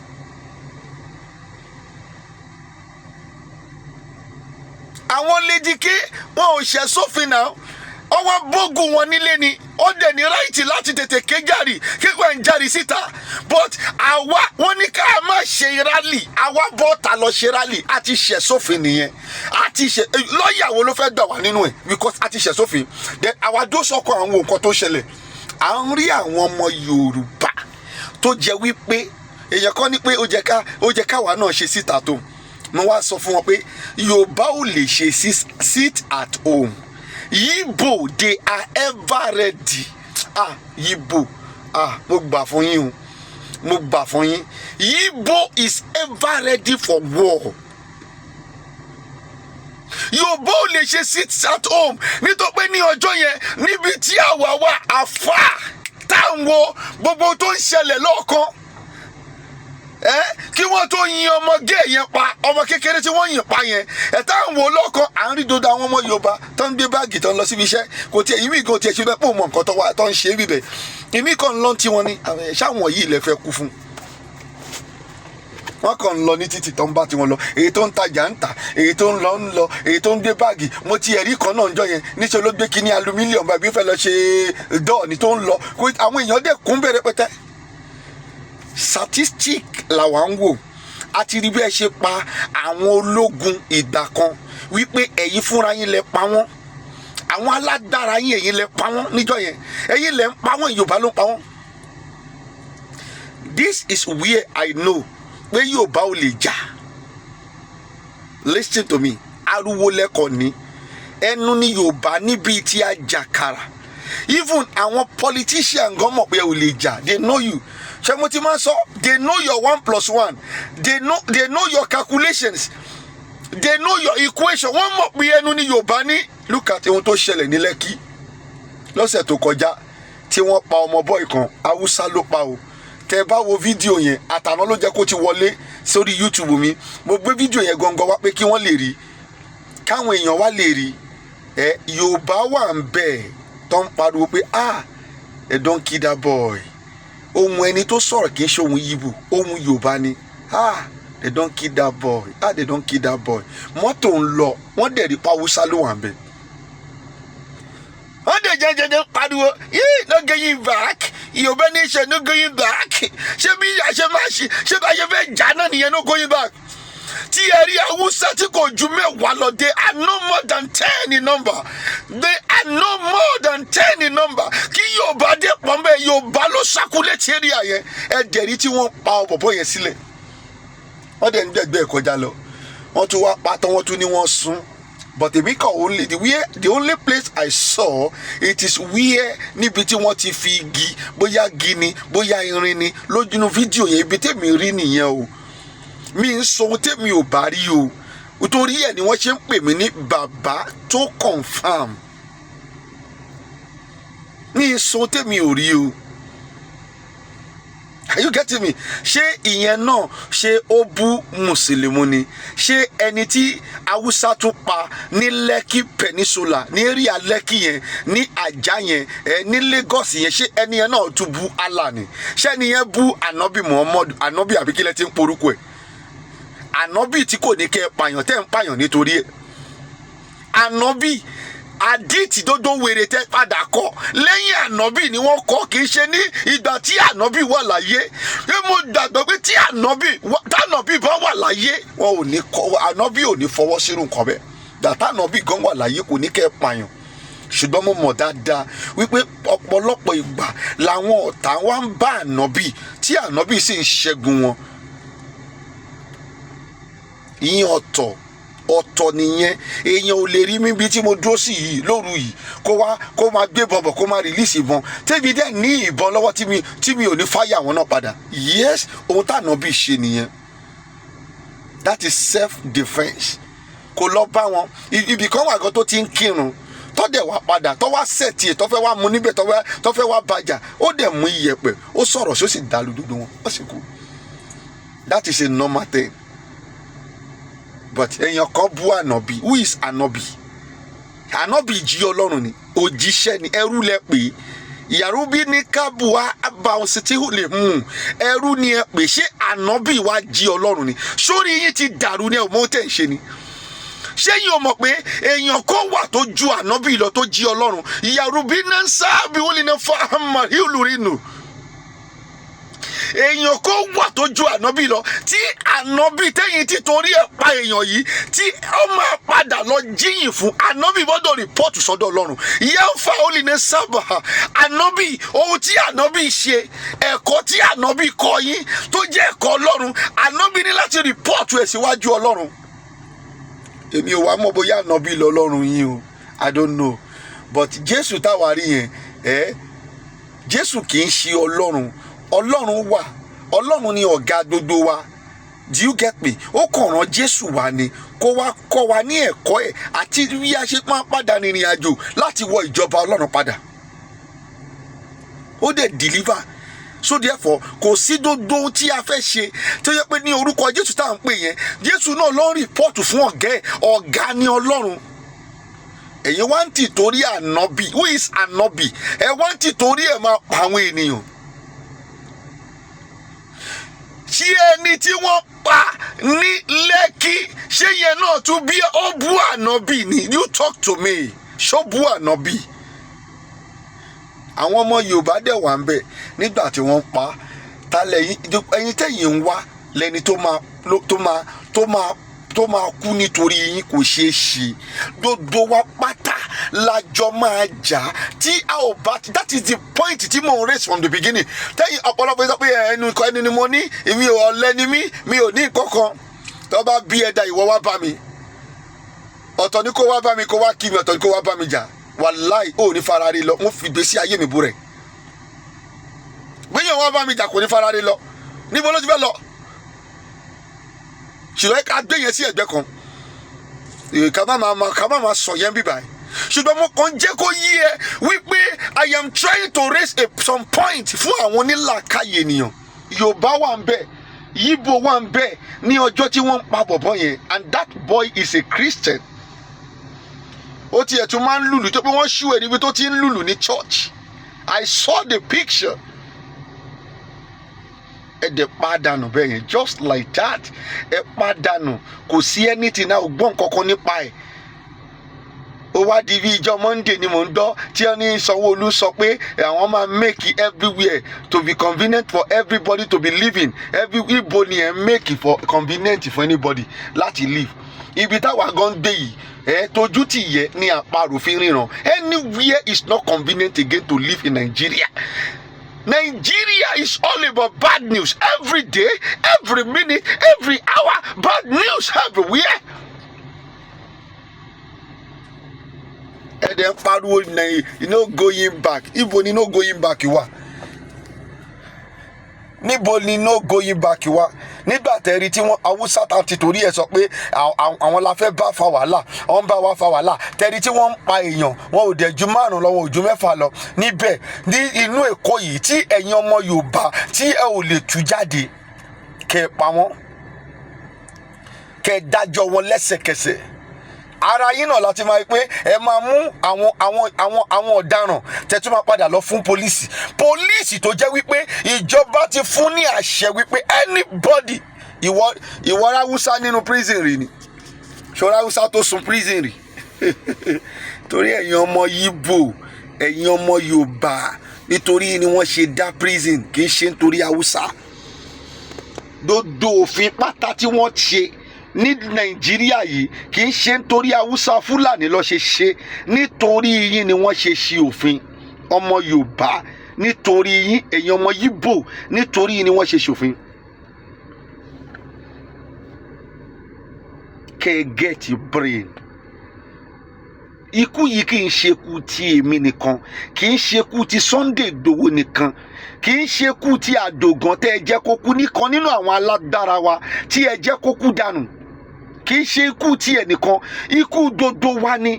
Àwọn lédìké wọn ò ṣẹ̀ sófin náà. Ọwọ́ bógun wọn nílé ni. Ó dẹ̀ ní ráìtì láti tètè ké jàrí kíkọ́ ń jàrí síta. But àwa wọ́n ní ká má ṣe rally. Àwa bọ́ta lọ ṣe rally. A ti ṣẹ̀ sófin nìyẹn. A ti ṣẹ̀ lọ́ọ̀yà wo ló fẹ́ gbà wá nínú ẹ̀ because a ti ṣẹ̀ sófin. Then àwa dó sọ́kọ̀ àwọn nǹkan tó ṣẹlẹ̀. À ń rí àwọn ọmọ Yorùbá tó jẹ́ wípé èèyàn kan ní pé ó jẹ́ káwa náà ṣe síta tó. Mo wá sọ fún wọn pé Yorùbá ò lè ṣe sit at home. Yibo, they are ever ready. Yibo, mo gbà fún yín o. Mo gbà fún yín. Yibo is ever ready for war. Yorùbá ò lè ṣe sit at home nítorí pé ní ọjọ́ yẹn níbi tí àwa wà àfà táwọn gbogbo tó ń ṣẹlẹ̀ lọ́ọ̀kan. Kí wọ́n tó yin ọmọ gé yẹn pa ọmọ kékeré tí wọ́n yìn pa yẹn táwọn wo lọ́kàn à ń rí dodo àwọn ọmọ Yorùbá tó ń gbé báàgì tó ń lọ síbi iṣẹ́ kò tiẹ̀ ìmí kan tiẹ̀ ṣe fẹ́ pò mọ nǹkan tó ń ṣe bíbẹ̀ ìmí kan ń lọ tí wọ́n ní ṣáwọn yìí lè fẹ́ kú fún. Wọ́n kàn ń lọ ní títì tó ń bá tiwọn lọ èyí tó ń tajà ń tà èyí tó ń lọ èyí tó ń gbé báàgì mo ti ẹ̀rí kan náà ń jọ yẹn níṣẹ́ ló gbé kíní alumílíọ̀n bàbí fẹ́ lọ ṣe dọ́ọ̀ni tó ń lọ àwọn èèyàn dẹ̀ kún bẹ̀rẹ̀ pẹ́tẹ́. Statistic làwa ń wò a ti rí bí ẹ ṣe pa àwọn ológun ìgbà kan wípé ẹ̀yin fúnra yín lẹ pa wọ́n àwọn alágbára yín ẹ̀yin lẹ pa wọ́n níjọ́ yẹn ẹ̀yin lẹ ń pa wọ́n Yorùbá ló ń pa wọ́n. This is where I know pé Yorùbá ò lè jà. Listen to me, ariwo lẹ́kọ̀ọ́ ní ẹnu ní Yorùbá níbi tí a jà kàrà. Even àwọn politician gan mọ̀ pé ò lè jà, they know you. Ṣé mo ti máa sọ, they know your 1+1, they know your calculations, they know your equation. Wọ́n mọ̀ pé ẹnu ní Yorùbá ní. Look at ohun tó ṣẹlẹ̀ ní Lẹ́kì lọ́sẹ̀ tó kọjá tí wọ́n pa ọmọ bọ́ì kan Haúsá ló pa o. Tẹ́ bá wo fídíò yẹn àtàná ló jẹ́ kó ti wọlé sórí YouTube mi. Mo gbé fídíò yẹn gangan wá pé kí wọ́n lè rí, káwọn èèyàn wá lè rí. Yorùbá wà ń bẹ̀ tó ń pariwo pé they don't kill that boy. Ohun ẹni tó sọ̀rọ̀ kì í ṣe ohun Yíbò, ohun Yorùbá ni. They don't kill that boy. They don't kill that boy. Mọ́tò ń lọ wọ́n dẹ̀ rí pa Haúsá ló wà ń bẹ̀. Wọ́n dẹ̀ pariwo no going back Yoruba nation no going back ṣebí àṣẹ fẹ́ jà náà nìyẹn no going back tí ẹ rí Hausa tí kò ju mẹ́wàá lọ they are no more than 10 in number kí Yorùbá dé pọ́nbẹ́ Yorùbá ló ṣàkúlẹ̀ area yẹn ẹ dẹ̀rí tí wọ́n pa ọ̀bọ̀bọ̀ yẹn sílẹ̀ wọ́n dẹ̀ ń dẹ̀gbẹ́ kọjá lọ wọ́n tún wá pa tán wọ́n tún ní wọ́n sún but the only place I saw it is where níbi tí wọ́n ti fi igi bóyá gini bóyá irin ni lójúnú fídíò yẹn ibi tèmi rí nìyẹn o mi ń sọ ohun tèmi ò bá rí o nítorí ẹ̀ ni wọ́n ṣe ń pè mí ní bàbá tó confirm mi ń sọ ohun tèmi ò rí o. Are you getting me? Ṣé ìyẹn náà ṣé ó bú mùsùlùmí ni? Ṣé ẹni tí Hausa tún pa ní Lekki Peninsula ní area Lekki yẹn ní Ajah yẹn ní Lagos yẹn ṣé ẹni yẹn náà tún bú Allah ni? Ṣé ẹni yẹn bú Ànábì Muhammad Ànábì àbí kílẹ̀ tí ń porúkọ ẹ̀? Ànábì tí kò ní kẹ́ ẹ pààyàn tẹ́ ń pààyàn nítorí ẹ̀. Ànábì àdìtì dódó wèrè tẹ padà kọ lẹ́yìn Ànábì ni wọ́n kọ kì í ṣe ní ìgbà tí Ànábì wà láyé mo gbàgbọ́ pé tí Ànábì bá wà láyé wọn ò ní kọ Ànábì ò ní fọwọ́ sírù nǹkan bẹ́ẹ̀ dàtà Ànábì gan wà láyé kò ní kẹ́ ẹ pààyàn ṣùgbọ́n mo mọ̀ dáadáa wípé ọ̀pọ̀lọpọ̀ ìgbà làwọn ọ̀tá wa ń bá Ànábì tí Ànábì sì ń ṣẹ́gun wọn ìyẹn ọ̀tọ̀ nìyẹn èèyàn ò lè rí mi bí tí mo dúró sí yìí lóru yìí kó máa gbé bọ̀bọ̀ kó máa release ìbọn tẹ́bi dẹ́ ní ìbọn lọ́wọ́ tí mi ò ní fáyà wọn náà padà yes ohun t'Ànábì ṣe nìyẹn that is self defence kò lọ bá wọn ibì kan wà gan tó ti ń kírun tó dẹ̀ wá padà tó wá sẹ̀tì ẹ̀ tó fẹ́ wá mú níbẹ̀ tó fẹ́ wá bàjà ó dẹ̀ mú iyẹ̀pẹ̀ ó sọ̀rọ̀ sí ó sì dàlú dúdú wọn ó sì kú that is a normal thing. But èèyàn kan bú Ànábì who is Ànábì jí Ọlọ́run ni òjíṣẹ́ ni ẹrú lẹ pè Yarubi ní kábùwá àbáwọn tí ó lè mú ẹrú ni ẹ pè ṣé Ànábì wá jí Ọlọ́run ni sórí yín ti dàrú ní ọmọ tẹ̀ ń ṣe ni ṣé yín o mọ̀ pé èèyàn kan wà tó ju Ànábì lọ tó jí Ọlọ́run Yarubi náà ń sáàbì ó lè ná fa àmà ìlú rí nù èèyàn kó wà tó ju Ànábì lọ tí Ànábì tẹ́yìn tí torí ẹ̀ pa èèyàn yìí tí ó máa padà lọ jíyìn fún Ànábì gbọ́dọ̀ rìpọ́ọ̀tù sọ́dọ̀ Ọlọ́run ìyẹn fa olè ní sábà Ànábì ohun tí Ànábì ṣe ẹ̀kọ́ tí Ànábì kọ́ yín tó jẹ́ ẹ̀kọ́ Ọlọ́run Ànábì ní láti rìpọ́ọ̀tù ẹ̀ síwájú Ọlọ́run èmi ò wá mọ̀ bóyá Ànábì lọ Ọlọ́run yín o I don't know but Jésù táwa rí yẹn Jésù kì í ṣe Ọlọ́run wà Ọlọ́run ni ọ̀gá gbogbo wa do you get me ó kàn rán Jésù wá ni kó wá kọ́ wa ní ẹ̀kọ́ ẹ̀ àti bí a ṣe máa padà rìnrìn àjò láti wọ ìjọba Ọlọ́run padà ó dẹ̀ deliver so therefore kò sí gbogbo tí a fẹ́ ṣe tó yẹ pé ní orúkọ Jésù tá à ń pè yẹn Jésù náà ló ń rìpọ́ọ̀tù fún ọ̀gá ní Ọlọ́run ẹ̀yin wá ń tì torí Ànábì who is Ànábì ẹ̀ wá ń tì torí ẹ̀ máa pa àwọn ènìyàn tí ẹni tí wọ́n pa ní Lẹ́kì ṣé yẹn náà tún bí ó bú Ànábì ni you talk to me ṣó bú Ànábì àwọn ọmọ Yorùbá dẹ̀ wà ń bẹ̀ nígbà tí wọ́n pa talẹ̀ ẹ̀yin tẹ̀yìn ń wá lẹ́ni tó máa kú nítorí yín kò ṣeé ṣe gbogbo wa pátá lájọ máa jà tí a ò bá that is the point tí mo raise from the beginning tẹ́yìn ọ̀pọ̀lọpọ̀ sọ pé ẹni ni mo ní èmi ò ọ̀lẹ ni mi ò ní nǹkankan tó bá bí ẹ̀dá ìwọ wá bá mi ọ̀tọ̀ ni kó wá bá mi kó wá kí mi ọ̀tọ̀ ni kó wá bá mi jà wàláì ò ní farare lọ mo fi gbèsè ayé mi bú rẹ̀ gbẹ̀yìn wá bá mi jà kò ní farare lọ níbo ló ti fẹ́ lọ ṣùgbọ́n ká gbé yẹn sí ẹ̀gbẹ́ kan ká má máa sọ yẹn bíbá ṣùgbọ́n mo kàn jẹ́ kó yí ẹ wípé I am trying to raise some point fún àwọn onílàkàyè ènìyàn Yorùbá wà ń bẹ̀ Yíbò wà ń bẹ̀ ní ọjọ́ tí wọ́n ń pa bọ̀bọ̀ yẹn and that boy is a Christian ó tiẹ̀ tún máa ń lùlù tó pé wọ́n ṣú ẹ̀ níbi tó ti ń lùlù ní church I saw the picture ẹ dẹ̀ pàdánù bẹ́ẹ̀ yẹn just like that ẹ pàdánù kò sí anything náà ò gbọ́n kankan nípa ẹ̀ ó wá di bí ìjọ Monday ni mò ń dọ́ tí wọ́n ní Sanwó-Olú sọ pé àwọn máa make everywhere to be convenient for everybody to be living. Ibo ni ẹ̀ make for convenient for anybody láti live. Ibi táwa gan gbé yìí tójú tì yẹ ní àparò fi ríran. Anywhere is not convenient again to live in Nigeria. Nigeria is all about bad news every day, every minute, every hour. Bad news everywhere. And then pariwo going back. Ibo ni no going back you are. Níbo ni no going back you are. Nígbà tẹ́rí tí wọ́n Haúsá ti torí ẹ̀ sọ pé àwọn la fẹ́ bá fa wàhálà, wọ́n bá wa fa wàhálà. Tẹ́rí tí wọ́n ń pa èèyàn, wọn ò dẹ̀ ju 5 lọ, wọn ò ju 6 lọ. Níbẹ̀ ní inú Èkó yìí tí ẹ̀yin ọmọ Yorùbá tí ẹ ò lè tú jáde, kẹ́ pa wọ́n, kẹ́ dájọ́ wọn lẹ́sẹ̀kẹsẹ̀. Ara yín náà láti máa pé ẹ máa mú àwọn ọ̀daràn tẹ́tún máa padà lọ fún pólíìsì tó jẹ́ wípé ìjọba ti fún ní àṣẹ wípé anybody ìwọ Haúsá nínú prison rí ni ṣọ́ra Haúsá tó sun prison rí torí ẹ̀yin ọmọ Yíbò ẹ̀yin ọmọ Yorùbá nítorí ni wọ́n ṣe dá prison kì í ṣe nítorí Haúsá. Gbogbo òfin pátá tí wọ́n ṣe ní Nàìjíríà yìí kì í ṣe nítorí Haúsá Fúlàní ló ṣe ṣe, nítorí yín ni wọ́n ṣe ṣe òfin. Ọmọ Yorùbá nítorí yín, ẹ̀yin ọmọ Yíbò nítorí yín ni wọ́n ṣe ṣòfin. Get your brain. Ikú yìí kì í ṣe ikú ti èmi nìkan, kì í ṣe ikú ti Sunday Igboho nìkan, kì í ṣe ikú ti Àdògán tẹ́ ẹ jẹ́ kó kú nìkan nínú àwọn alágbára wa tí ẹ jẹ́ kó kú dànù. Kì í ṣe ikú ti ẹnìkan, ikú gbogbo wa ni.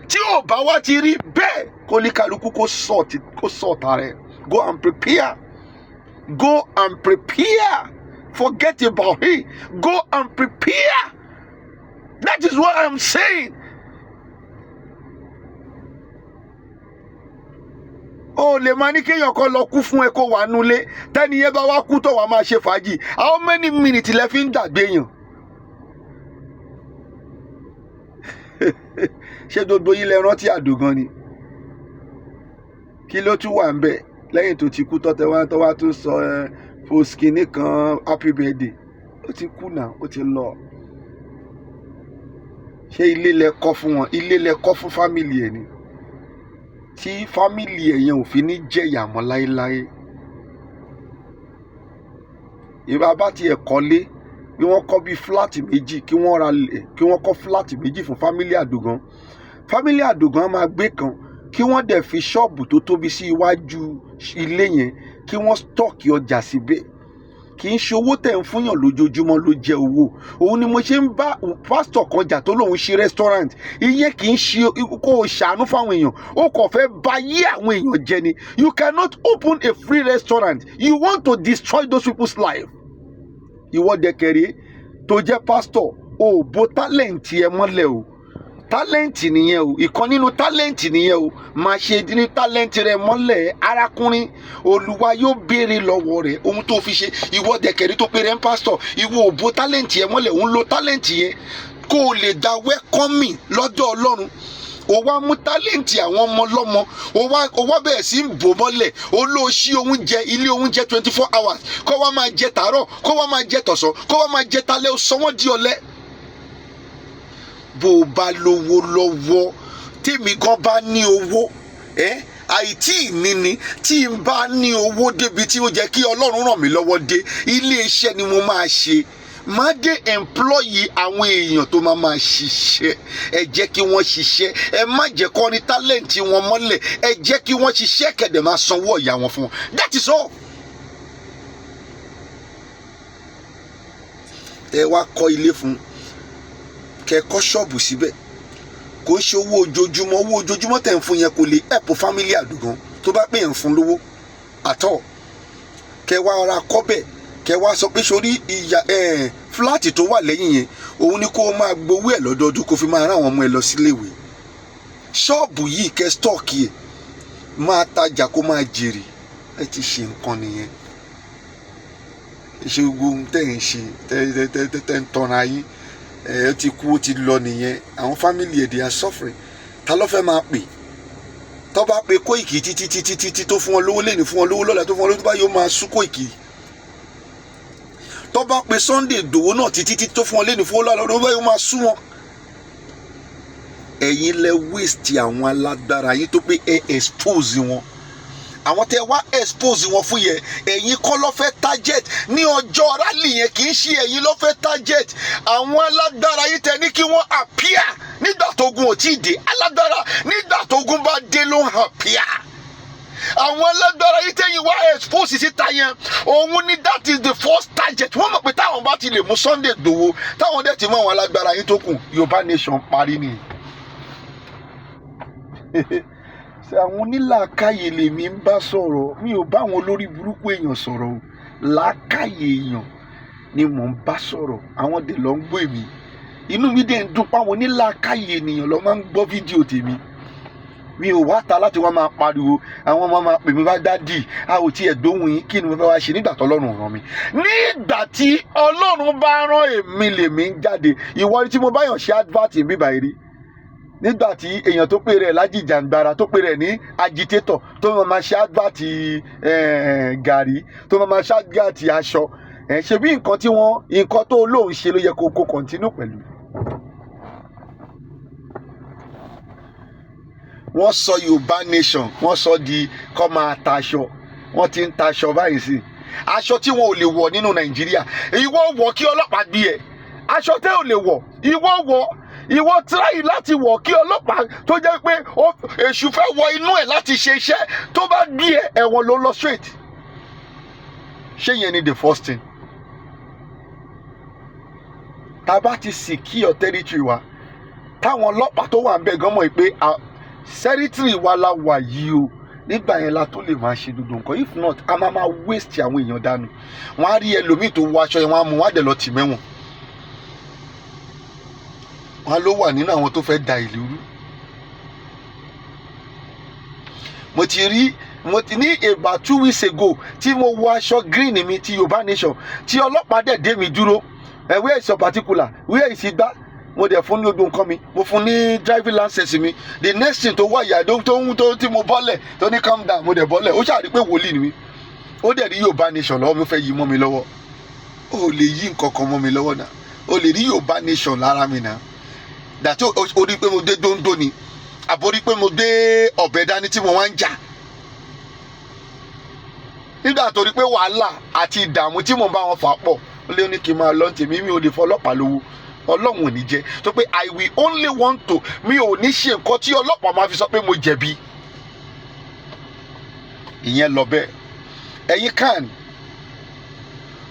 Tí ò bá wá ti rí bẹ́ẹ̀ kó ní kálukú kó sọ̀tà rẹ̀. Go and prepare. Go and prepare. Forget about it. Go and prepare. That is what I'm saying. O lè máa ní kéèyàn kan lọ kú fún ẹ kó wà nulẹ̀ tẹ́ni yẹn bá wá kú tó wà máa ṣe fàájì. How many minutes lẹ fi ń dàgbé yàn? Ṣé gbogbo yín lẹ rántí Àdògán ni? Kí ló tún wà ń bẹ̀ lẹ́yìn tó ti kú tọ́tẹ́ wá tó wá tún sọ fòskìnì kan happy birthday? Ó ti kú náà, ó ti lọ. Ṣé ilé lẹ kọ́ fún wọn? Ilé lẹ kọ́ fún fámìlì ẹ̀ ni, tí fámìlì ẹ̀ yẹn ò fi ní jẹ̀yà mọ́ láéláé. Ìbá bá tiẹ̀ kọ́lé bí wọ́n kọ́ bí fúláàtì méjì kí wọ́n kọ́ fúláàtì méjì fún fámìlì Àdògán. Fámìlì Àdògán máa gbé kan kí wọ́n dẹ̀ fi ṣọ́ọ̀bù tó tóbi sí iwájú ilé yẹn kí wọ́n stọ́ọ̀kì ọjà síbẹ̀. Kì í ṣe owó tẹ̀ ń fúnyàn lójoojúmọ́ ló jẹ́ owó. Òun ni mo ṣe ń bá pásítọ̀ kan jà tó lòun ṣe restaurant. Iye kì í ṣe kó o ṣàánú fáwọn èèyàn, ó kàn fẹ́ bà yé àwọn èèyàn jẹ́ ni. You cannot open a free restaurant. You want to destroy those people's life. Ìwọ dẹ̀kẹ̀rẹ́ tó jẹ́ pásítọ̀, o bo tálẹ̀ǹtì ẹ mọ́lẹ̀ o. Tálẹ̀ǹtì nìyẹn o, ìkan nínú tálẹ̀ǹtì nìyẹn o. Máa ṣe ní tálẹ̀ǹtì rẹ mọ́lẹ̀ arákùnrin. Olúwa yóò béèrè lọ́wọ́ rẹ̀ ohun tó fi ṣe. Ìwọ dẹ̀kẹ̀rẹ́ tó péré ń pásítọ̀, ìwọ ò bo tálẹ̀ǹtì ẹ mọ́lẹ̀, òun lo tálẹ̀ǹtì yẹn kó o lè da wẹ́kọ́mì lọ́dọ̀ Ọlọ́run. O wá mú tálẹ̀ǹtì àwọn ọmọ lọ́mọ, o wá bẹ̀rẹ̀ sí ń bò mọ́lẹ̀, o lọ sí oúnjẹ ilé oúnjẹ 24 hours kó wá máa jẹ tàárọ̀, kó wá máa jẹ tọ̀sán, kó wá máa jẹ talẹ́, o sọ wọ́n di ọ̀lẹ. Bó o bá lówó lọ́wọ́, tèmi gan bá ní owó, àìtí ìníni tí n bá ní owó débi tí ó jẹ́ kí Ọlọ́run ràn mí lọ́wọ́ dé, ilé iṣẹ́ ni mo máa ṣe. Má dé employee àwọn èèyàn tó máa ṣiṣẹ́. Ẹ jẹ́ kí wọ́n ṣiṣẹ́. Ẹ má jẹ́ kó ní tálẹ̀ǹtì wọn mọ́lẹ̀. Ẹ jẹ́ kí wọ́n ṣiṣẹ́ kẹ̀dẹ̀ máa sanwó ọ̀yà wọn fún wọn. That is all. Ẹ wá kọ́ ilé fún, kẹ́ kọ́ ṣọ́ọ̀bù síbẹ̀. Kò ń ṣe owó ojoojúmọ́ tẹ̀ ń fún yẹn kò lè ẹ̀pọ̀ fámílì Àdògán tó bá pè ń fún lówó àtọ̀. Kẹ́ wá ara kọ́ bẹ̀, kẹ́ wá sọ pé sórí ìyá fúláàtì tó wà lẹ́yìn yẹn òun ni kó o máa gbowó ẹ̀ lọ́dọọdún kó fi máa rán àwọn ọmọ ẹ lọ síléèwé. Ṣọ́ọ̀bù yìí kẹ́ stọ́ọ̀kì ẹ̀ máa tajà kó máa jèrè. Ẹ ti ṣe nǹkan nìyẹn. Ṣé gbogbo ohun tẹ̀ ń ṣe tẹ́ ń tọ́ra yín, ẹ ti kú ó ti lọ nìyẹn. Àwọn fámìlì ẹ̀ they are suffering. ta ló fẹ́ máa pè tó bá pe Kóìkì títí tó fún wọn lówó lẹ́ni fún wọn lówó lọ́la tó fún wọn lówó tó bá yóò máa sú Kóìkì tó bá pe Sunday Ìgbòho náà títí tó fún wọn lẹ́ni fún wọn lọ́la tó bá yóò máa sú wọn. Ẹ̀yin lẹ waste àwọn alágbára yín tó pé ẹ expose wọn àwọn tẹ wá expose wọn fún yẹn ẹ̀yin kọ́ ló fẹ́ target ní ọjọ́ rally yẹn kì í ṣe ẹ̀yin ló fẹ́ target àwọn alágbára yín tẹ ní kí wọ́n appear nígbà tógun ò tí ì dé alágbára nígbà tógun bá dé ló ń appear àwọn alágbára yìí tẹ́yìn wá expose síta yẹn òun ni that is the first target wọ́n mọ̀ pé táwọn bá ti lè mú Sunday Igboho táwọn dẹ̀ ti mú àwọn alágbára yìí tó kù Yorùbá nation parí ni. ṣe àwọn onílàákàyè lèmi ń bá sọ̀rọ̀ mi ò bá àwọn olórí burúkú èèyàn sọ̀rọ̀ o làákàyè èèyàn ni mò ń bá sọ̀rọ̀ àwọn dè lọ ń gbé mi inú mi dẹ̀ ń dùn páwọn onílàákàyè ènìyàn lọ máa ń gbọ́ fídíò tèmi mi ò wá ta láti wá máa pariwo àwọn ọmọ máa pè mí bá dádì a ò tiẹ̀ dóhùn yín kí ni mo fẹ́ wá ṣe nígbà tí Ọlọ́run rán mi nígbà tí Ọlọ́run bá rán èmi lèmi ń jáde ìwọ tí mo bá yàn ṣe advert mi báyìí rí nígbà tí èèyàn tó pè rẹ̀ lájìjàngbara tó pè rẹ̀ ní agitator tó máa ṣe advert gàrí tó máa ṣe advert aṣọ ṣe bí nǹkan tó lóun ṣe ló yẹ kó continue pẹ̀lú. wọ́n sọ Yorùbá nation wọ́n sọ di kọ́ máa taṣọ wọ́n ti ń taṣọ báyìí sí aṣọ tí wọn ò lè wọ̀ nínú Nàìjíríà ìwọ wọ̀ kí ọlọ́pàá gbé ẹ aṣọ tẹ́ ò lè wọ̀ ìwọ tíráyì láti wọ̀ kí ọlọ́pàá tó jẹ́ pé èṣù fẹ́ wọ inú ẹ̀ láti ṣe iṣẹ́ tó bá gbé ẹ ẹ̀wọ̀n ló lọ straight ṣé yẹn ni the first thing tá a bá ti secure territory wa táwọn ọlọ́pàá tó wà ń bẹ̀ gan mọ̀ pé sẹ́rítírì wa la wà yìí o nígbà yẹn la tó lè máa ṣe gbogbo nǹkan if not a máa waste àwọn èèyàn dànù wọn á rí ẹlòmíì tó wọ aṣọ yẹn wọn á mú wọn á dẹ̀ lọ tì mẹ́wọ̀n wọn ló wà nínú àwọn tó fẹ́ da ìlú rú. mo ti ní about 2 weeks ago tí mo wọ aṣọ green mi ti Yorùbá nation tí ọlọ́pàá dẹ̀ dé mi dúró where is your particular where is igba mo dẹ̀ fún ní odò nǹkan mi mo fún ní driving license mi the next thing tó wá ìyá tó tí mo bọ́lẹ̀ tó ní calm down mo dẹ̀ bọ́lẹ̀ ó ṣàrí pé wòlíì ni mi ó dẹ̀ rí Yorùbá nation lọ́wọ́ mi fẹ́ yí mọ́ mi lọ́wọ́ ó lè yí nǹkan kan mọ́ mi lọ́wọ́ náà ó lè rí Yorùbá nation lára mi náà dàtí ó rí pé mo dé dóńdó ni àbó rí pé mo dé ọ̀bẹ dání tí mo wá ń jà nígbà tó rí pé wàhálà àti ìdààmú tí mo bá wọn fà pọ̀ ó lé ní kí n máa lọ tèmi mi ò lè fọlọ́pàá lówó Ọlọ́run ò ní jẹ́ tó pé I will only want to mi ò ní ṣe nǹkan tí ọlọ́pàá máa fi sọ pé mo jẹ̀bi ìyẹn lọ bẹ́ẹ̀ ẹ̀yin kan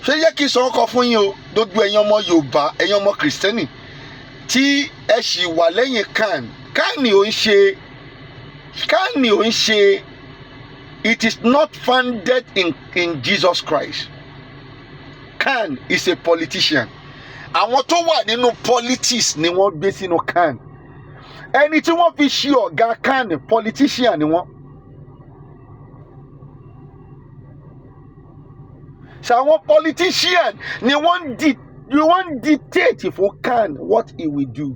ṣé yẹ kí n sọ ọkọ fún yín o gbogbo ẹ̀yin ọmọ Yorùbá ẹ̀yin ọmọ Kìrìsìtẹ́nì tí ẹ sì wà lẹ́yìn kan ni ò ń ṣe it is not founded in Jesus Christ. Khan is a politician. Àwọn tó wà nínú politics ni wọ́n gbé sínú Khan. Ẹni tí wọ́n fi ṣe ọ̀gá Khan politician ni wọ́n. Ṣàwọn politician ni wọ́n dictate for Khan what he will do.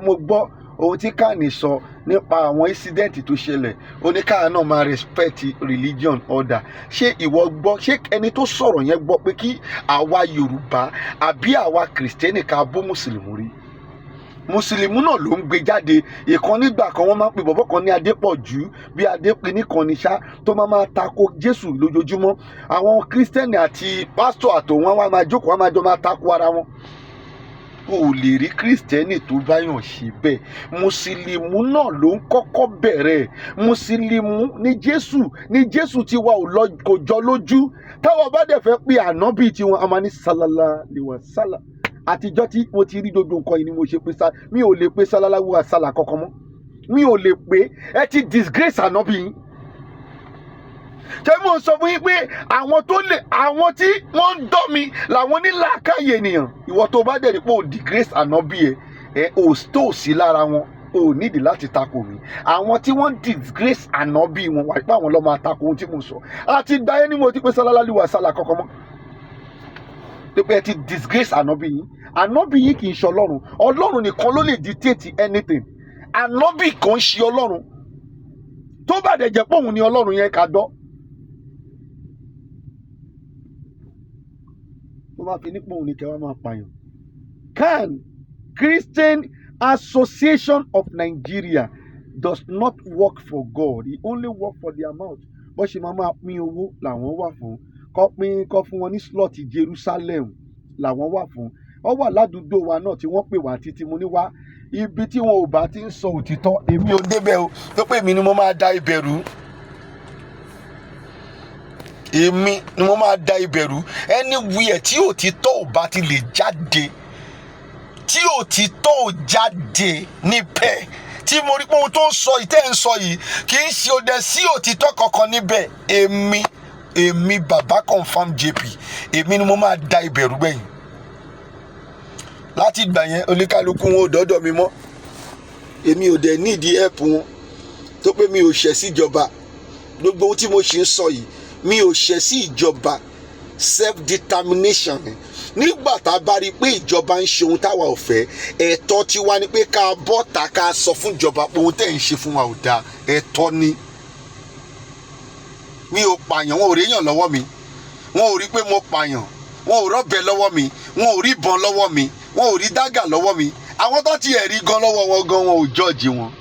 Mo gbọ́ ohun tí Khan sọ nípa àwọn incident tó ṣẹlẹ̀ oníkàá náà máa respect religion order ṣé ìwọ gbọ́ ṣé ẹni tó sọ̀rọ̀ yẹn gbọ́ pé kí àwa Yorùbá àbí àwa Kìrìsìtẹ́nì ká bó mùsùlùmí rí mùsùlùmí náà ló ń gbé jáde ìkan nígbà kan wọ́n máa ń pè bọ̀bọ̀ kan ní Adépọ̀jù bí Adépinní kan ní ṣá tó máa tako Jésù lójoojúmọ́ àwọn Kìrìsìtẹ́nì àti pásítọ̀ àtòwọn wa máa jókòó wa máa jọ máa tako ara wọn o lè rí Kìrìsìtẹ́nì tó bá yàn ṣe bẹ́ẹ̀ mùsùlùmí náà ló ń kọ́kọ́ bẹ̀rẹ̀ mùsùlùmí ní Jésù tí wa kò jọ lójú táwọn bá dẹ̀ fẹ́ pé ànábì tiwọn a máa ní sálálá lèwà sálà àtijọ́ tí mo ti rí gbogbo nǹkan yìí ni mo ṣe pé mi ò lè pé sálálá wà sálà kankan mọ́ mi ò lè pé ẹ ti disgrace ànábì yín ṣé mo sọ fún yín pé àwọn tí wọ́n ń dọ́ mi làwọn onílàákàyè ènìyàn ìwọ tó bá dẹ̀ rí pé o disgrace ànábì ẹ o tó sí lára wọn o nídìí láti tako mi àwọn tí wọ́n disgrace ànábì wọn wà pé àwọn ló máa tako ohun tí mo sọ àti gba ẹni mo ti pé sálálá lè wà sálà kankan mọ́ tó pé ẹ ti disgrace ànábì yín kì í ṣe Ọlọ́run nìkan ló lè dictate anything ànábì kan ṣe ọlọ́run tó bá dẹ̀ jẹ́ pé òun ni ọlọ́run yẹn ká dọ́. tó bá fi nípò òun ni kẹwàá máa pààyàn. Can Christian Association of Nigeria does not work for God, he only work for their mouth. bó ṣe máa pín owó làwọn wà fún, kọ́ fún wọn ní slot Jerusalem làwọn wà fún. Ó wà ládùúgbò wa náà tí wọ́n pè wá títí mo ní wá ibi tí wọn ò bá ti ń sọ òtítọ́ èmi ò débẹ̀ o, tó pé èmi ni mo máa da ìbẹ̀rù, èmi ni mo máa da ìbẹ̀rù anywhere tí òtítọ́ ò bá ti lè jáde, tí òtítọ́ ò jáde níbẹ̀, tí mo rí pé ohun tó ń sọ yìí tẹ́ ń sọ yìí kì í ṣe òde sí òtítọ́ kankan níbẹ̀, èmi Babaconfirm JP, èmi ni mo máa da ìbẹ̀rù gbẹ̀yìn. Láti ìgbà yẹn oníkálukú wọn ò dọ́dọ̀ mi mọ́, èmi ò dẹ̀ nídìí help wọn, tó pé mi ò ṣẹ̀ sí ìjọba. Gbogbo ohun tí mo ṣe ń sọ yìí mi ò ṣẹ̀ sí ìjọba, self determination ni. Nígbà tá a bá rí i pé ìjọba ń ṣe ohun táwa ò fẹ́, ẹ̀tọ́ tiwa ni pé ká bọ́ta ká sọ fún ìjọba pé ohun tẹ́ ń ṣe fún wa ò dáa, ẹ̀tọ́ ni. Mi ò pààyàn, wọn ò réyàn lọ́wọ́ mi, wọn ò rí pé mo pààyàn, wọn ò rọ́bẹ lọ́wọ́ mi, wọn ò rí ìbọn lọ́wọ́ mi, wọn ò rí dágà lọ́wọ́ mi. Àwọn tó ti ẹ̀rí gan lọ́wọ́ wọn gan wọn ò jọ́ọ̀jì wọn.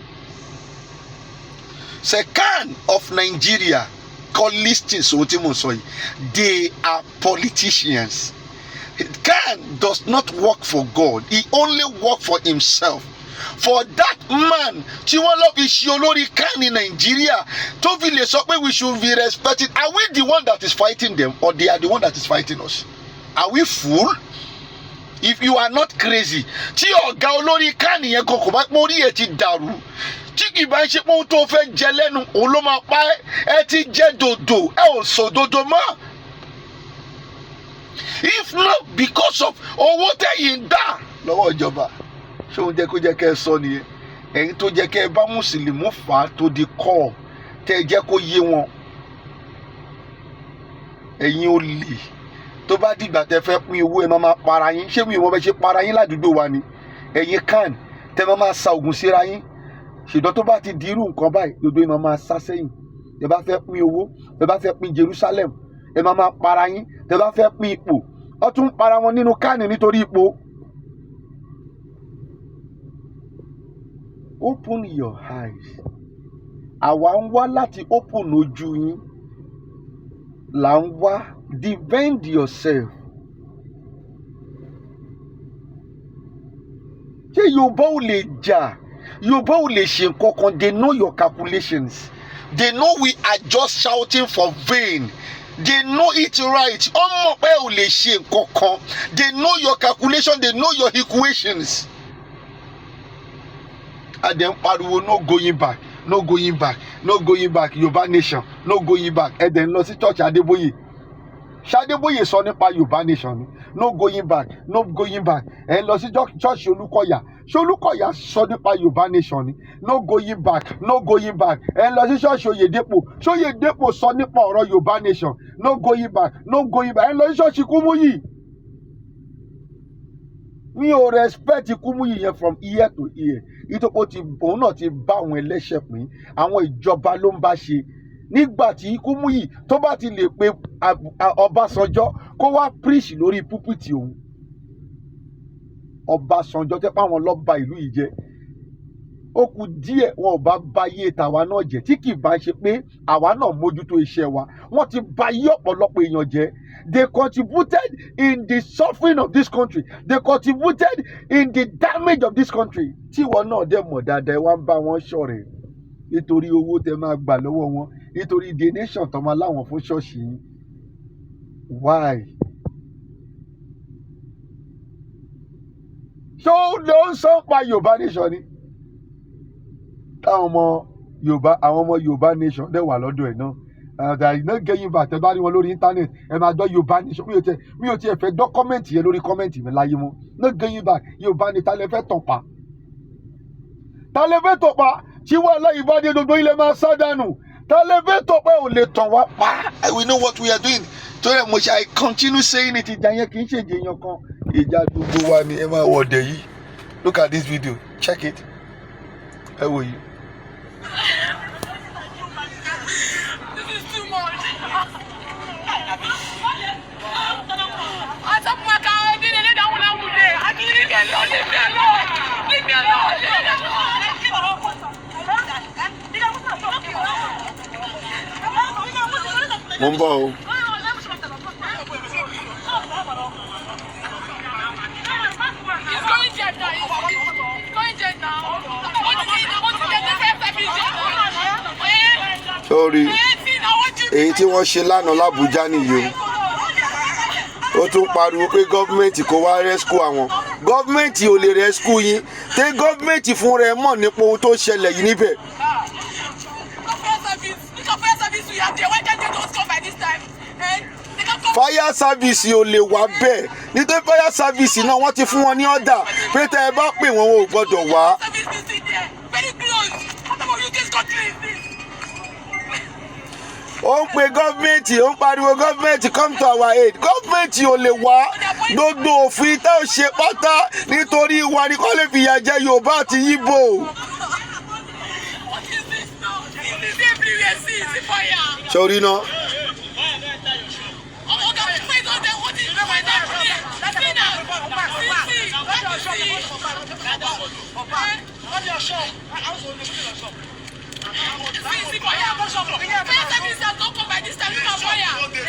Second of Nigeria call listings ohun tí mo sọ yìí, they are politicians. Khan does not work for God, he only work for himself. For that man tí wọ́n lọ fi ṣe olórí Khan ní Nigeria tó fi lè sọ pé we should be respected, are we the one that is fighting them or they are the one that is fighting us? Are we fool? If you are not crazy, tí ọ̀gá olórí Khan yẹn kò bá pọ́n orí ẹ̀ ti dàrú, tí kì bá ṣe pé ohun tó fẹ́ jẹ lẹ́nu òun ló máa pa ẹ ti jẹ dòdò, ẹ ò sọ dòdò mọ́. If not because of owó tẹ̀yìn dá lọ́wọ́ ìjọba, ṣé òun jẹ́ kó jẹ́ kẹ́ ẹ sọ nìyẹn? Ẹ̀yin tó jẹ́ kẹ́ ẹ bá mùsùlùmí fà á tó di kọ́ tẹ́ ẹ jẹ́ kó yé wọn. Ẹ̀yin ò lè tó bá dìgbà tẹ́ fẹ́ pín owó ẹ máa para yín, ṣé mi ò mọ bẹ́ ṣe para yín ládùúgbò wa ni? Ẹ̀yin Khan tẹ́ máa sa ògùn síra yín, ṣùgbọ́n tó bá ti di irú nǹkan báyìí gbogbo ẹ máa sá sẹ́yìn. Tẹ́ bá fẹ́ pín owó, tẹ́ bá fẹ́ pín Jerusalem, ẹ máa para yín. Tẹ́ bá fẹ́ pín ipò, ó tún para wọn nínú Khan nítorí ipò. Open your eyes. Àwa ń wá láti open ojú yín, là ń wá. Defend yourself. Ṣé Yorùbá ò lè jà? Yorùbá ò lè ṣe nǹkan kan. They know your calculations. They know we are just shouting for vain. They know it right. Ọmọ pé ò lè ṣe nǹkan kan. They know your calculation. They know your equations. And then pariwo no going back, no going back, no going back. Yorùbá nation, no going back. And then lọ sí church Adébóyè. Ṣadébóyè sọ nípa Yorùbá nation ni, no going back, no going back. Ẹ lọ sí church Olúkọ̀yà, ṣé Olúkọ̀yà sọ nípa Yorùbá nation ni, no going back, no going back. Ẹ lọ sí church Oyèdépò, ṣé Oyèdépò sọ nípa ọ̀rọ̀ Yorùbá nation, no going back, no going back. Ẹ lọ sí church Kúmúyì. Mi ò respect Kúmúyì yẹn from ear to ear. Ìtòkò tí òun náà ti bá àwọn ẹlẹ́ṣẹ̀ pín, àwọn ìjọba ló ń bá ṣe. Nígbà tí Kúmúyì tó bá ti lè pe Ọbásanjọ́ kó wá preach lórí púpìtì òun, Ọbásanjọ́ tẹ́ pàwọn lọ́ba ìlú yìí jẹ́, ó kù díẹ̀ wọn ò bá báyé tàwa náà jẹ́, tí kì í bá ṣe pé àwa náà mójútó iṣẹ́ wa. Wọ́n ti báyé ọ̀pọ̀lọpọ̀ èèyàn jẹ́. They contributed in the suffering of this country. They contributed in the damage of this country. Tí wọn náà dẹ̀ mọ̀ dáadáa, wá ń bá wọn ṣọ̀rẹ́ nítorí owó tẹ́ máa gbà lọ́wọ́ wọn, nítorí donation tó máa láwọn fún ṣọ́ọ̀ṣì yìí. Why? Ṣó ló ń sọ pa Yorùbá nation ni? Táwọn ọmọ Yorùbá nation dẹ̀ wà lọ́dọ̀ ẹ̀ náà. There is no getting back. Tẹ́ bá rí wọn lórí internet, ẹ máa gbọ́ Yorùbá nation. Mi ò tiẹ̀ fẹ́ gbọ́ kọ́mẹ̀ntì yẹn lórí kọ́mẹ̀ntì mi láyé mọ́. No getting back. Yorùbá ni ta lẹ fẹ́ tàn pa? Ta lẹ fẹ́ tàn pa? Tí wọ́n aláyìí bá dé gbogbo ilẹ̀ máa sá dànù. Ta lẹ fẹ́ tàn pa? Ò lè tàn wá pa. We know what we are doing. Torí ẹ̀ mo ṣe I continue saying it. Ìjà yẹn kì í ṣe ìjà èèyàn kan. Ìjà gbogbo wa ni ẹ máa wọ̀dẹ̀ yìí. Look at this video. Check it. Ẹ wò yìí. This is too much. Mo ń bọ̀ o. Sorry, èyí tí wọ́n ṣe lánàá l'Àbújá nìyí o. Ó tún pariwo pé gọ́ọ̀mẹ̀ntì kò wá rescue àwọn. Gọ́ọ̀mẹ̀ntì ò lè rescue yín. Tẹ́ gọ́ọ̀mẹ̀ntì fún rẹ̀ mọ̀ nípa ohun tó ṣẹlẹ̀ yìí níbẹ̀. Fire service ò lè wá bẹ́ẹ̀ nítorí fire service náà wọ́n ti fún wọn ní ọ̀dà pé tẹ́ ẹ bá pè wọ́n ò gbọ́dọ̀ wá. Ó ń pe gọ́ọ̀mẹ̀ntì, ó ń pariwo gọ́ọ̀mẹ̀ntì come to our aid. Gọ́ọ̀mẹ̀ntì ò lè wá gbogbo òfin tá ò ṣe pátá nítorí ìwà ni kò lè fìyà jẹ Yorùbá àti Yíbò. Sori náà.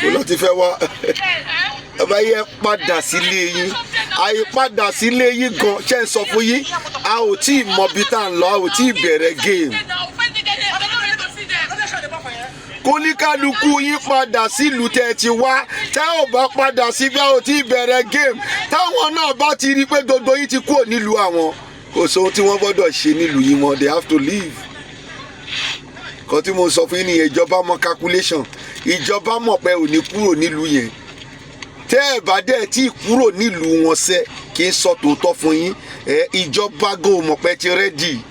Olú ti fẹ́ wá ọba yẹ padà sílé yín, àyípadà sílé yín gan ṣe ń sọ fún yín a ò tí ì mọ bí tá à ń lọ, a ò tí ì bẹ̀rẹ̀ géèmù. Kólíkálukú yín padà sílùú tẹ́ ẹ ti wá, tẹ́ ò bá padà sí bí a ò tí ì bẹ̀rẹ̀ géèmù. Táwọn náà bá ti rí i pé gbogbo yín ti kúrò nílùú àwọn, kò sóhun tí wọ́n gbọ́dọ̀ ṣe nílùú yín mọ́, they have to leave. Kan tí mo sọ fún yín nìyẹn, ìjọba mọ calculation, ìjọba mọ̀ pé ò ní kúrò nílùú yẹn. Tẹ́ ẹ bá dẹ̀ tí kúrò nílùú wọn sẹ́ kí n sọ tòótọ́ fún yín, ìjọba gan ò mọ̀ pé ti ready.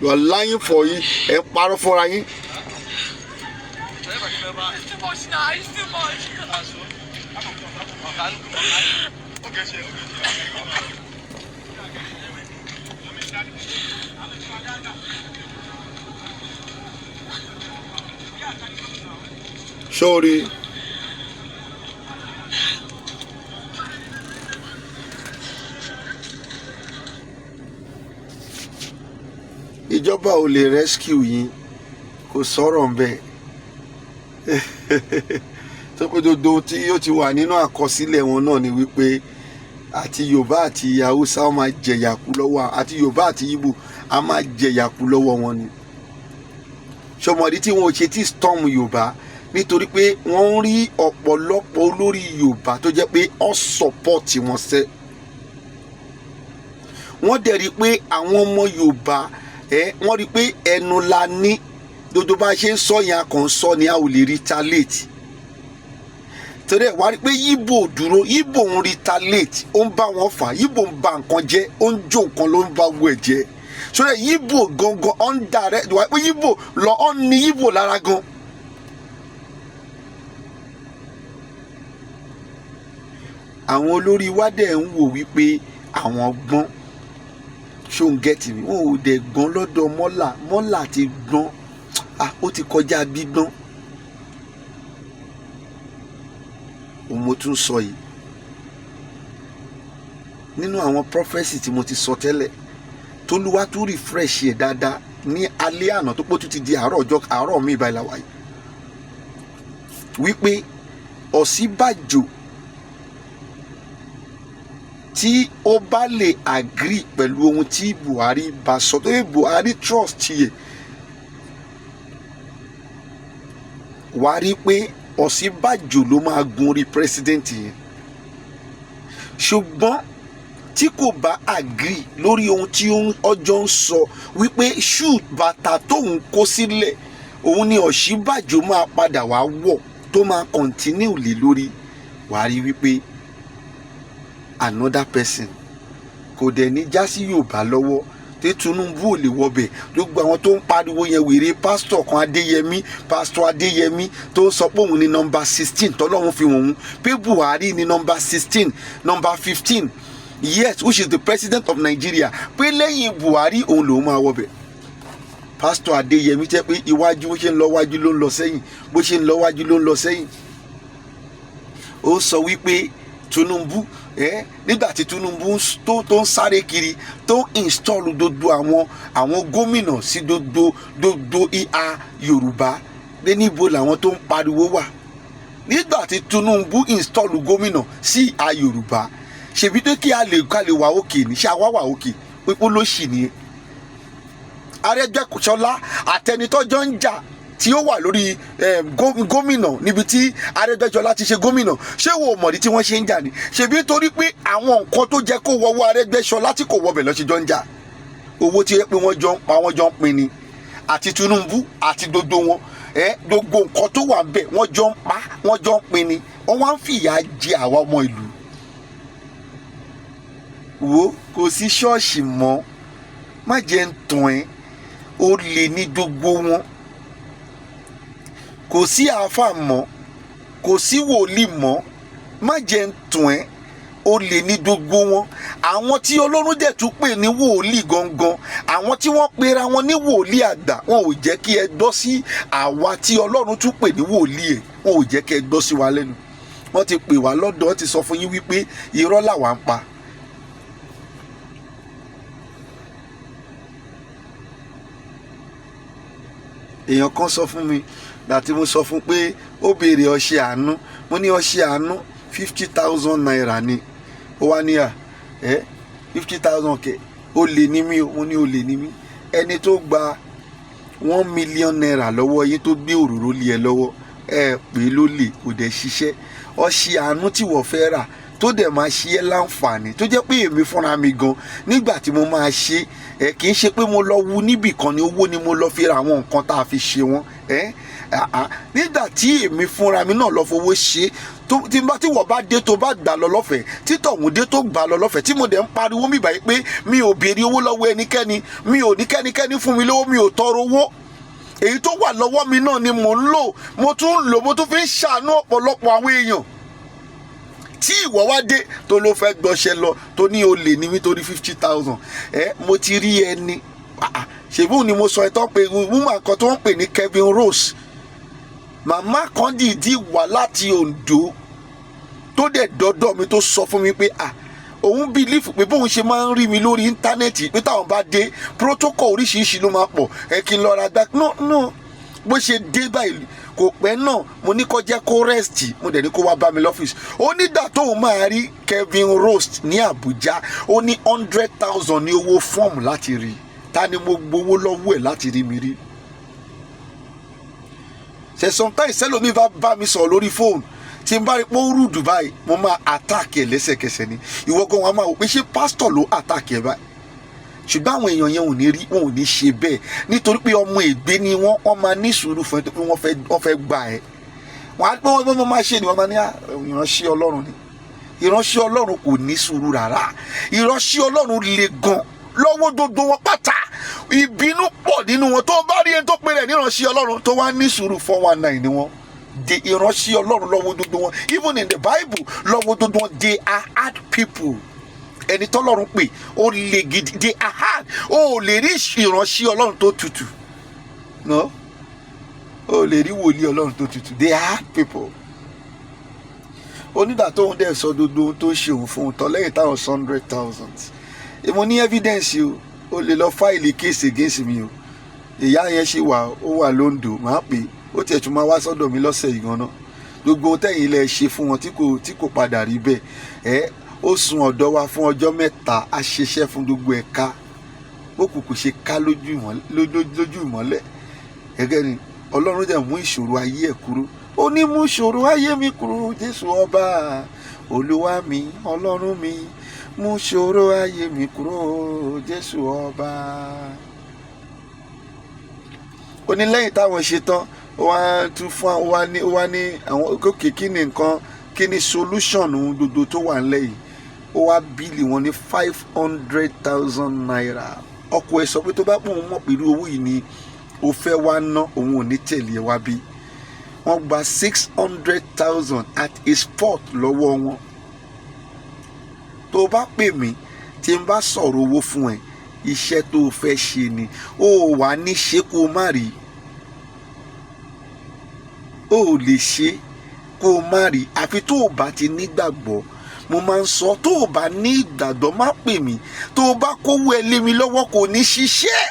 You are lying for yín, ẹ ń parọ́ fúnra yín. It's too much now, it's too much. Sorry. Ìjọba ò lè rescue yín, kò sọ̀rọ̀ ń bẹ́ẹ̀. Tó pé dodo tí ó ti wà nínú àkọsílẹ̀ wọn náà ni wípé àti Yorùbá àti Haúsá wọn máa jẹ̀yàkú lọ́wọ́, àti Yorùbá àti Ìgbò a máa jẹ̀yàkú lọ́wọ́ wọn ni. Ṣọmọdé tí wọn ò ṣe tí storm Yorùbá nítorí pé wọ́n ń rí ọ̀pọ̀lọpọ̀ olórí Yorùbá tó jẹ́ pé ó support wọn sẹ́. Wọ́n dẹ̀ rí pé àwọn ọmọ Yorùbá wọ́n rí pé ẹnu la ní, dodo bá ṣe ń sọ yẹn a kàn ń sọ ni a ò lè retaliate. Torí ẹ̀ wá rí pé Yíbò dúró, Yíbò ń retaliate, ó ń bá wọn fà, Yíbò ń ba nǹkan jẹ́, ó ń jó nǹkan ló ń bá wọ ẹ̀ jẹ́. Sórí Yíbò gangan on direct wá pé Yíbò lọ ọ́n ní Yíbò lára gan. Àwọn olórí wa dẹ̀ ń wò wípé àwọn gbọ́n, ṣó ń gẹ́tì mi, wọn ò dẹ̀ gbọ́n lọ́dọ̀ Mọ́là ti gbọ́n, ó ti kọjá gbígbọ́n. Mo tún sọ yìí nínú àwọn prophecy tí mo ti sọ tẹ́lẹ̀, t'Olúwa tún refresh ẹ̀ dáadáa ní alẹ́ àná tó pọ̀ tún ti di àárọ̀ mi ìbá ìlàwà yìí, wípé Ọ̀ṣínbàjò tí ó bá lè agree pẹ̀lú ohun tí Buhari bá sọ, tó yẹ Buhari trust yẹ, wàá rí pé Ọ̀ṣínbàjò ló máa gun orí president yẹn. Ṣùgbọ́n tí kò bá agree lórí ohun tí ọjọ́ ń sọ wípé shoot bàtà tóun kó sílẹ̀ òun ni Ọ̀ṣínbàjò máa padà wá wọ̀ tó máa continue lé lórí, wàá rí wípé another person kò dẹ̀ ní já sí Yorùbá lọ́wọ́ tí Tinubu ò lè wọbẹ̀. Gbogbo àwọn tó ń pariwo yẹn wèrè pásítọ̀ kan pásítọ̀ Adéyẹmí tó ń sọ pé òun ni nọmba 16 tọ́lọ́run fi wọ̀n pé Buhari ni nọmba 16 nọmba 15 yes, which is the president of Nigeria, pé lẹ́yìn Buhari òun lòun máa wọbẹ̀. Pastor Adéyẹmí jẹ́ pé iwájú bó ṣe ń lọ wájú ló ń lọ sẹ́yìn, bó ṣe ń lọ wájú ló ń lọ sẹ́yìn. Ó sọ wípé Tinubu nígbà tí Tinubu tó ń sáré kiri tó install gbogbo àwọn gómìnà sí gbogbo ìhà Yorùbá dé níbo làwọn tó ń pariwo wà. Nígbà tí Tinubu install gómìnà sí ìhà Yorùbá, ṣèbí tó kí a lè wà òkè ní ṣe àwa wà òkè pípọ́ ló ṣì ní. Arẹ́gbẹ́ṣọlá àtẹnitọ́jọ́ ń jà tí ó wà lórí gómìnà níbi tí Arẹ́gbẹ́ṣọlá ti ṣe gómìnà, ṣé wo mọ̀dí tí wọ́n ṣe ń jà ní? Ṣèbí torí pé àwọn nǹkan tó jẹ́ kó wọ́wọ́ Arẹ́gbẹ́ṣọlá tí kò wọbẹ̀ lọ́sí jọ ń jà. Owó tí pé wọ́n jọ ń pa, wọ́n jọ ń pín ni, àti Tinubu àti gbogbo wọn gbogbo nǹkan tó wà bẹ́ẹ̀ wọ́n jọ ń pa, wọ́n jọ ń pín ni. Wọ́n wá ń fìyà jẹ àwa ọmọ ìlú. Wo kò sí ṣọ́ọ̀ṣì mọ́, má jẹ́ ń tàn ẹ́, ó lè ní gbogbo wọn. Kò sí àáfà mọ́, kò sí wòlíì mọ́, má jẹ́ ń tàn ẹ́, ó lè ní gbogbo wọn. Àwọn tí Ọlọ́run dẹ̀ tún pè ní wòlíì gangan, àwọn tí wọ́n pera wọn ní wòlíì àgbà, wọn ò jẹ́ kí ẹ gbọ́ sí àwa tí Ọlọ́run tún pè ní wòlíì ẹ̀, wọn ò jẹ́ kí ẹ gbọ́ sí wa lẹ́nu. Wọ́n ti pè wá lọ́dọ̀, wọ́n ti sọ fún yín wípé irọ́ làwa ń pa. Èèyàn kan sọ fún mi láti mo sọ fún pé ó béèrè ọṣẹ àánú, mo ní ọṣẹ àánú 50,000 naira ni. Ó wá ní 50,000 kẹ, ó lè ní mí o. Mo ní ó lè ní mí. Ẹni tó gba 1 million naira lọ́wọ́ yín tó gbé òróró lé ẹ lọ́wọ́, pé ló lè kò dẹ̀ ṣiṣẹ́. Ọṣẹ àánú tí wọ́n fẹ́ rà tó dẹ̀ máa ṣe ẹ́ láǹfààní, tó jẹ́ pé èmi fúnra mi gan nígbà tí mo máa ṣe kì í ṣe pé mo lọ wu níbì kan ní owó ni mo lọ fi ra àwọn nǹkan tá a fi ṣe wọ́n. Nígbà tí èmi fúnra mi náà lọ fowó ṣe, tí wọ́n bá dé tó bá gbà lọ lọ́fẹ̀ẹ́, tí tọ̀hún dé tó gbà lọ lọ́fẹ̀ẹ́, tí mo dẹ̀ ń pariwo mi báyìí pé mi ò béèrè owó lọ́wọ́ ẹnikẹ́ni, mi ò ní kẹ́nikẹ́ni fún mi lówó, mi ò tọrọ owó. Èyí tó wà lọ́wọ́ mi náà ni mò ń lò, mo tún fi ń ṣàánú ọ̀pọ̀lọpọ̀ àwọn èèyàn. Tí ìwọ wá dé tó ló fẹ́ gbọ́ṣẹ́ lọ tó ní o lè ní nítorí 50,000, mo ti rí ẹni ṣèbú ni mo sọ ẹ tó ń pe woman kan tó ń pè ní Kevin Rose. Màmá kan dìídì wá láti Ondo tó dẹ̀ dọ́dọ̀ mi tó sọ fún mi pé òun bìlífù pé bóun ṣe máa ń rí mi lórí íńtánẹ́ẹ̀tì pé táwọn bá dé protocol oríṣiríṣi ló máa pọ̀, kí n lọ ra gbá no bó ṣe dé báyìí kò pẹ́ náà mo ní kó jẹ́ kó rest, mo dẹ̀ ní kó wá bá mi lọ́fíìsì. Ó nígbà tóun máa rí Kevin Rose ní Àbújá, ó ní 100,000 ní owó fọ́ọ̀mù láti rí. Ta ni mo gbowó lọ́wọ́ ẹ̀ láti rí mi rí? Ṣé sometimes sẹ́lómi bá mi sọ̀rọ̀ lórí fóònù, tí n bá rí pé ó rú Dubai, mo máa attack ẹ̀ lẹ́sẹ̀kẹsẹ̀ ni. Ìwọ gan wa máa wò pé ṣé pásítọ̀ ló attack ẹ̀ báyìí? Ṣùgbọ́n àwọn èèyàn yẹn wọn ò ní ṣe bẹ́ẹ̀, nítorí pé ọmọ ègbé ni wọ́n máa ní sùúrù fún ẹ tó pé wọ́n fẹ́ gbà ẹ́. Wọ́n á pé wọ́n máa ṣe ni wọ́n máa ní ìránṣẹ́ Ọlọ́run ni. Ìránṣẹ́ Ọlọ́run kò ní sùúrù rárá. Ìránṣẹ́ Ọlọ́run le gan lọ́wọ́ gbogbo wọn pátá. Ìbínú pọ̀ nínú wọn. Tó bá rí ẹni tó pé rẹ̀ ní ìránṣẹ́ Ọlọ́run tó wá ní sùúrù 419 ni wọ́n. The ìránṣẹ́ Ọlọ́run lọ́wọ́ gbogbo wọn. Even in the Bible lọ́wọ́ gbogbo wọn, they are hard people. Ẹni tọ́lọ́run pè ó lè gidi, they are hard. Ó lè rí ìránṣẹ́ Ọlọ́run tó tutù, no, ó lè rí wòlíì Ọlọ́run tó tutù. They are hard people. Onídà tóun dẹ̀ sọ gbogbo ohun tó ṣe òun fún un tán lẹ́yìn táwọn 100,000. Mo ní evidence o lè lọ fáìlì case against mi o. Ìyá yẹn ṣe wà, ó wà lóńdó, màá pè é, ó tiẹ̀ tún máa wá sọ́dọ̀ mi lọ́sẹ̀ yìí gan-an. Gbogbo tẹ̀yìn ilẹ̀ ṣe fún wọn tí kò padà rí bẹ́ẹ̀. Ó sùn ọ̀dọ̀ wa fún ọjọ́ 3, a ṣiṣẹ́ fún gbogbo ẹ̀ka. Bó kùkù ṣe ká lójú ìmọ́lẹ̀. Gẹ́gẹ́ ni Ọlọ́run dẹ̀ mú ìṣòro ayé ẹ̀ kúrò. Ó ní mú ìṣòro ayé mi kúrò, Jésù ọba, Olúwa mi, Ọlọ́run mi, mú ìṣòro ayé mi kúrò, Jésù ọba. Ó ní lẹ́yìn táwọn ṣe tán, ó wá tún fún ó wá ní àwọn òkè kí ni solution gbogbo tó wà nílẹ̀ yìí. Ó wá bíìlì wọn ní 500,000 naira. Ọkọ ẹ̀ sọ pé tó bá pọ̀ òun mọ̀ pẹ̀lú owó yìí ni ó fẹ́ wá ná, òun ò ní tẹ̀lé ẹ wá bí. Wọ́n gba 600,000 at a spot lọ́wọ́ wọn. tó bá pè mí tí n bá sọ̀rọ̀ owó fún ẹ iṣẹ́ tó fẹ́ ṣe ni ó wà ní ṣe kó má rí, ó lè ṣe kó má rí àfi tó o bá ti nígbàgbọ́. Mo máa ń sọ tó o bá ní ìgbàgbọ́ má pè mí, tó o bá kówó ẹ lé mi lọ́wọ́ kò ní ṣiṣẹ́.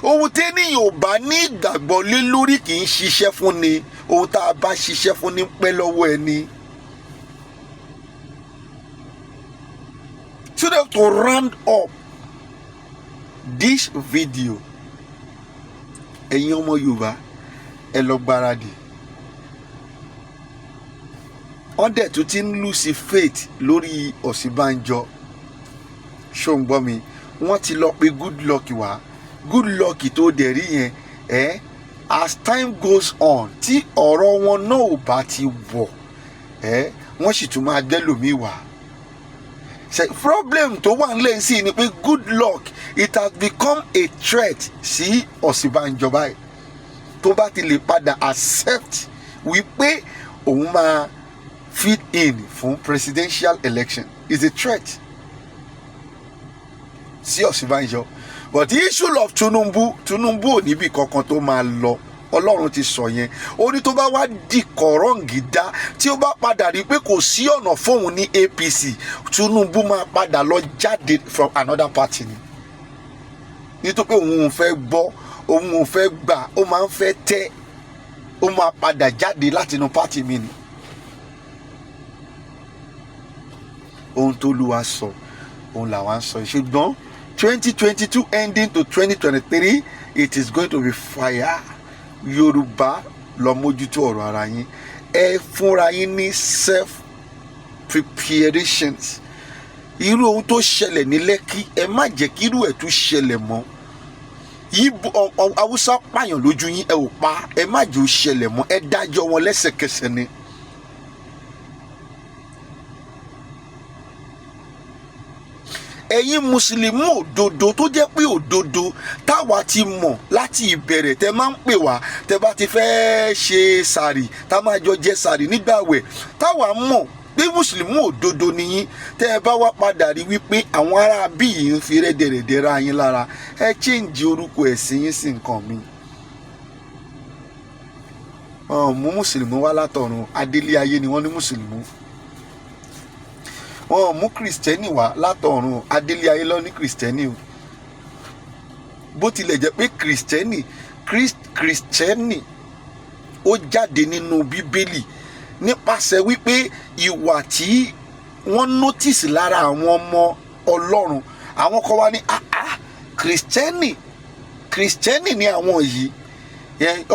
Ohun tẹ́nìyàn ò bá ní ìgbàgbọ́ lé lórí kì í ṣiṣẹ́ fún ni, ohun tá a bá ṣiṣẹ́ fún ní pẹ́ lọ́wọ́ ẹni. So that to round up this video, ẹ̀yin ọmọ Yorùbá ẹ lọ gbáradì. Wọ́n dẹ̀ tún ti ń lose faith lórí Ọ̀ṣínbàjò. Ṣó ń gbọ́ mi? Wọ́n ti lọ pe Goodluck wá. Goodluck tó dẹ̀ rí yẹn as time goes on tí ọ̀rọ̀ wọn náà ò bá ti wọ̀ wọ́n sì tún máa gbẹ́lòmíì wá. Problem tó wà nílẹ̀ sí ni pé Goodluck it has become a threat sí Ọ̀ṣínbàjò báyìí. Tó bá ti lè padà accept wípé òun máa fit in fún presidential election is a threat sí Ọ̀ṣínbàjò. But the issue of Tinubu ò níbi kankan tó máa lọ. Ọlọ́run ti sọ yẹn. Ó ní tó bá wá di kọ̀rọ̀ǹgídá tí ó bá padà rí pé kò sí ọ̀nà fóun ní APC, Tinubu máa padà lọ jáde from another party ni. Nítorí pé òun ò fẹ́ gbọ́, òun ò fẹ́ gbà, ó máa ń fẹ́ tẹ́, ó máa padà jáde láti inú party mi ni. Ohun tó Olúwa sọ, òun làwa ń sọ. Ṣùgbọ́n 2022 ending to 2023, it is going to be fire. Yorùbá lọ mójútó ọ̀rọ̀ ara yín. Ẹ fúnra yín ní self preparations. Irú ohun tó ṣẹlẹ̀ ní Lẹ́kì ẹ má jẹ́ kí irú ẹ̀ tún ṣẹlẹ̀ mọ́. Yíbo Haúsá pààyàn lójú yín ẹ ò pa, ẹ má jẹ́ ó ṣẹlẹ̀ mọ́, ẹ dájọ́ wọn lẹ́sẹ̀kẹsẹ̀ ni. Ẹ̀yin mùsùlùmí òdodo tó jẹ́ pé òdodo táwa ti mọ̀ láti ìbẹ̀rẹ̀ tẹ́ máa ń pè wá tẹ́ bá ti fẹ́ ṣe sàrì tá máa jọ jẹ sàrì nígbàwẹ̀, táwa mọ̀ pé mùsùlùmí òdodo nìyí. Tẹ́ ẹ bá wá padà rí wípé àwọn ará bí yìí ń fi rẹ́dẹ̀rẹ̀dẹ̀ ra yín lára, ẹ change orúkọ ẹ̀sìn yín sí nǹkan mi. Mú mùsùlùmí wá látọ̀run, adélé ayé ni wọ́n ní mùsùlùmí. Wọ́n mú kìrìsìtẹ́nì wá látọ̀run, adélé ayé lọ ní kìrìsìtẹ́nì o. Bó tilẹ̀ jẹ́ pé kìrìsìtẹ́nì ó jáde nínú Bíbélì nípasẹ̀ wípé ìwà tí wọ́n notice lára àwọn ọmọ Ọlọ́run, àwọn kan wá ní kìrìsìtẹ́nì ni àwọn yìí.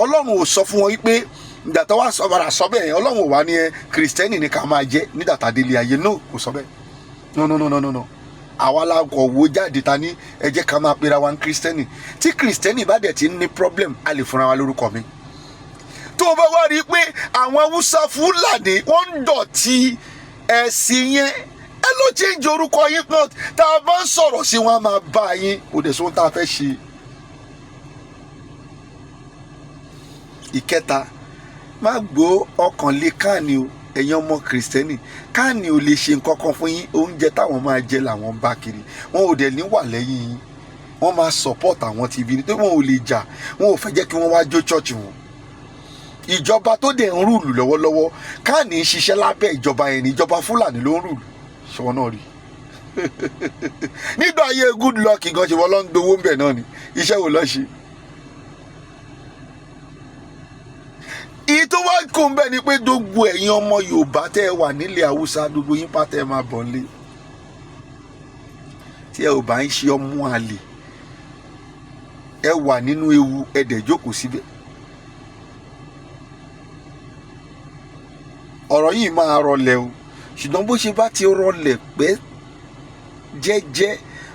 Ọlọ́run ò sọ fún wọn wípé ìgbà tó wá sọ padà sọ bẹ́ẹ̀, Ọlọ́run ò wá ní kìrìsìtẹ́nì ni ká máa jẹ́ nígbà tá délé ayé. No, kò sọ bẹ́ẹ̀. No. Àwa la kọ̀ wo jáde ta ní ẹ jẹ́ ká máa pera wa ní kìrìsìtẹ́nì. Tí kìrìsìtẹ́nì bá dẹ̀ ti ní problem, a lè fúnra wa lórúkọ mi. Tó o bá wá rí i pé àwọn Haúsá Fúlàní wọ́n ń dọ̀tí ẹ̀sìn yẹn, ẹ ló change orúkọ yín pọ̀. Tá a bá ń sọ̀rọ̀ sí wọn a máa bá yín, kò dẹ̀ sóhun tá a fẹ́ ṣe. Ìkẹta, má gbó ọkàn lé káàní o, ẹ̀yin ọmọ kìrìsìtẹ́nì. Káàní ò lè ṣe nǹkan kan fún yín, oúnjẹ táwọn máa jẹ làwọn bá kiri. Wọn ò dẹ̀ ní wà lẹ́yìn yín, wọ́n máa support àwọn TV ní pé wọn ò lè jà, wọn ò fẹ́ jẹ́ kí wọ́n wá jó church wọn. Ìjọba tó dẹ̀ ń rúùlù lọ́wọ́lọ́wọ́, Káàní ń ṣiṣẹ́ lábẹ́ ìjọba yẹn ní, ìjọba Fúlàní ló ń rúùlù. Ṣọwọ́n náà rí. Nígbà ayé Goodluck gan ṣe wọ́n lọ ń gbowó ń bẹ̀ náà ni, iṣẹ́ wo ló ṣe? Ìyí tó wá kó ń bẹ̀ ni pé gbogbo ẹ̀yin ọmọ Yorùbá tẹ́ ẹ wà nílẹ̀ Haúsá, gbogbo yín pátá ẹ máa bọ̀ nílé. Tí ẹ ò bá ń ṣe ọmọ àlè, ẹ wà nínú ewu, ẹ dẹ̀ jókòó síbẹ̀. Ọ̀rọ̀ yìí máa rọlẹ̀ o, ṣùgbọ́n bó ṣe bá ti rọlẹ̀ pẹ́ jẹ́jẹ́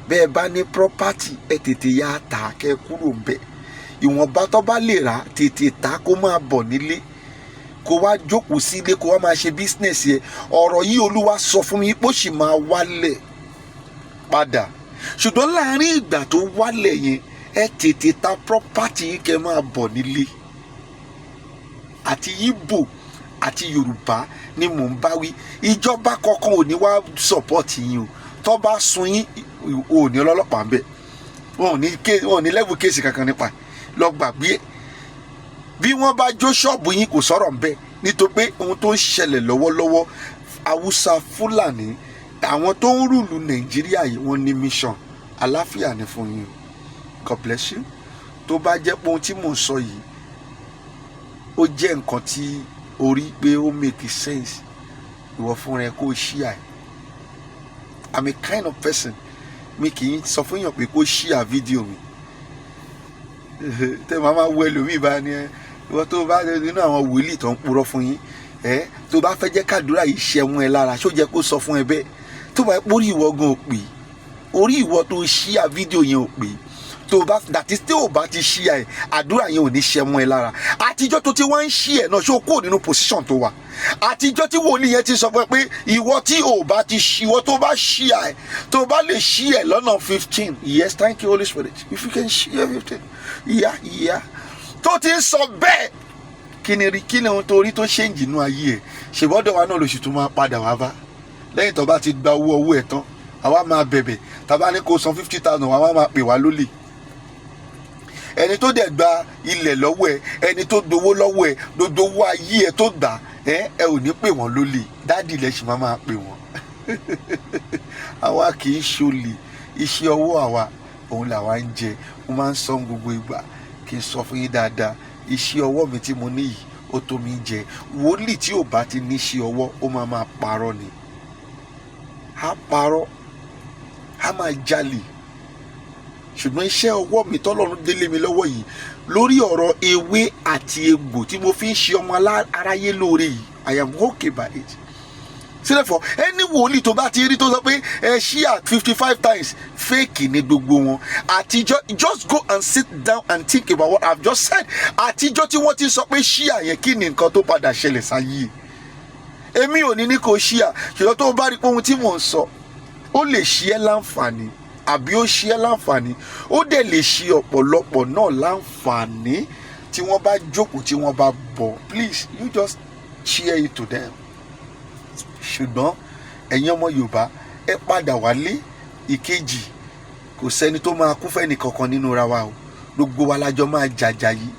bẹ́ẹ̀ bá ní property, ẹ tètè ya tà kẹ́ kúrò bẹ́ẹ̀. Ìwọ̀nba tó bá lè rà tètè tà kó máa bọ̀ nílé, kó wá jókòó sílé, kó wá máa ṣe business yẹn. Ọ̀rọ̀ yìí Olúwa sọ fún mi pé ó sì máa wálẹ̀ padà. Ṣùgbọ́n láàárín ìgbà tó wálẹ̀ yẹn, ẹ tètè ta property yìí kẹ́ máa bọ̀ nílé. Àti Ìgbò àti Yorùbá ni mò ń bá wí. Ìjọba kankan ò ní wá support yín o. tó bá sun yín ò ní ọlọ́pàá ń bẹ̀, wọn ò ní level kéèsì kankan nípa lọ gbàgbé. Bí wọ́n bá jó ṣọ́ọ̀bù yín kò sọ̀rọ̀ ń bẹ̀, nítorí pé ohun tó ń ṣẹlẹ̀ lọ́wọ́lọ́wọ́ Haúsá Fúlàní àwọn tó ń rúlu Nàìjíríà yìí wọ́n ní mission. Àlàáfíà ni fún yín. God bless you. Tó bá jẹ́ pé ohun tí mò ń sọ yìí ó jẹ́ nǹkan tí orí pé ó make sense, ìwọ fúnra ẹ kó share. I'm a kind of person mi kì í sọ fún yàn pé kó share fídíò mi. Tẹ máa wọ ẹlòmíì bá ní ẹ ìwọ tó bá nínú àwọn wòlíì tó ń purọ́ fún yín tó bá fẹ́ jẹ́ kádùúrà yìí ṣẹ́wọ́n ẹ lára ṣó jẹ́ kó sọ fún ẹ bẹ́ẹ̀. Tó bá orí ìwọ gan ò pè, orí ìwọ tó share fídíò yẹn ò pè, tó bá dàtí tí ò bá ti share ẹ àdúrà yẹn ò ní ṣẹ́wọ́n ẹ lára. Àtijọ́ tó ti wá ń share náà ṣó kúrò nínú position tó wà. Àtijọ́ tí wòlíì yẹn ti sọ pé ìwọ tí ò bá ti ìwọ tó bá share ẹ tó bá lè share lọ́nà 15, yes thank you Holy Spirit, if you can share 15, yeah tó ti ń sọ bẹ́ẹ̀ kí ni ohun tó rí tó ṣéǹjì nínú ayé ẹ̀. Ṣèbọ́dọ̀ wa náà lóṣù tó máa padà wá bá lẹ́yìn tó bá ti gba owó ẹ̀ tán àwa máa bẹ̀bẹ̀ tàbá ní kó san 50,000 àwa máa pè wá lólè. Ẹni tó dẹ̀ gba ilẹ̀ lọ́wọ́ ẹ̀, ẹni tó dowó lọ́wọ́ ẹ̀, dodo owó ayé ẹ̀ tó gbà ẹ ò ní pè wọ́n lólè, dáàdì lẹ́sìn máa pè wọ́n. Àwa kì í ṣolè, iṣẹ́ ọwọ́ àwa òun làwa ń jẹ. Mo máa ń sọ gbogbo ìgbà kí n sọ fún yín dáadáa, iṣẹ́ ọwọ́ mi tí mo ní yìí ó tó mi jẹ. Wòlíì tí ò bá ti ní iṣẹ́ ọwọ́ ó máa parọ́ ni. Á parọ́, á máa jalè. Ṣùgbọ́n iṣẹ́ ọwọ́ mi tọ́lọ́run délé mi lọ́wọ́ yìí lórí ọ̀rọ̀ ewé àti egbò tí mo fi ń ṣe ọmọ aráyé lóore yìí, I am okay by it. Therefore, ẹni wòlíì tó bá ti rí tó sọ pé ẹ share 55 times fake ni gbogbo wọn. Àtijọ́ just go and sit down and think about what I've just said. Àtijọ́ tí wọ́n ti sọ pé share yẹn kí ni nǹkan tó padà ṣẹlẹ̀ sáyé. Èmi ò ní kó share, ṣùgbọ́n tó bá rí pé ohun tí mò ń sọ ó lè ṣe ẹ́ láǹfààní àbí ó ṣe ẹ́ láǹfààní, ó dẹ̀ lè ṣe ọ̀pọ̀lọpọ̀ náà láǹfààní tí wọ́n bá jókòó tí wọ́n bá bọ̀. Please you just share it to them. Ṣùgbọ́n ẹ̀yin ọmọ Yorùbá ẹ padà wálé. Ìkejì, kò sẹ́ni tó máa kú fẹ́ni kankan nínú ra wa o. Gbogbo wa lájọ máa jàjà yìí.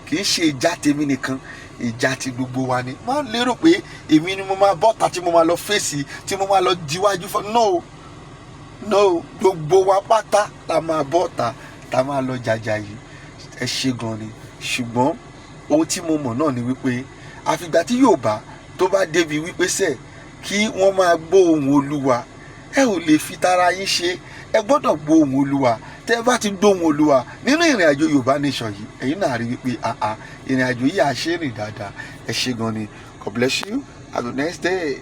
Kì í ṣe ìjà tèmi nìkan, ìjà ti gbogbo wa ni. Má lérò pé èmi ni mo máa bọ́ta tí mo máa lọ fèsì tí mo máa lọ diwájú fún. No, gbogbo wa pátá la máa bọ́ta tá máa lọ jàjà yìí. Ẹ ṣe gan ni. Ṣùgbọ́n ohun tí mo mọ̀ náà ni wípé àfìgbà tí Yorùbá tó bá débi wípé sẹ́ẹ̀ kí wọ́n máa gbọ́ ohùn Olúwa, ẹ ò lè fi tara yín ṣe, ẹ gbọ́dọ̀ gbọ́ ohùn Olúwa. Tẹ́ bá ti gbọ́ ohùn Olúwa nínú ìrìn àjò Yorùbá nation yìí, ẹ̀yin náà rí wípé ìrìn àjò yìí á ṣe rìn dáadáa. Ẹ ṣé gan ni. God bless you. Have a nice day.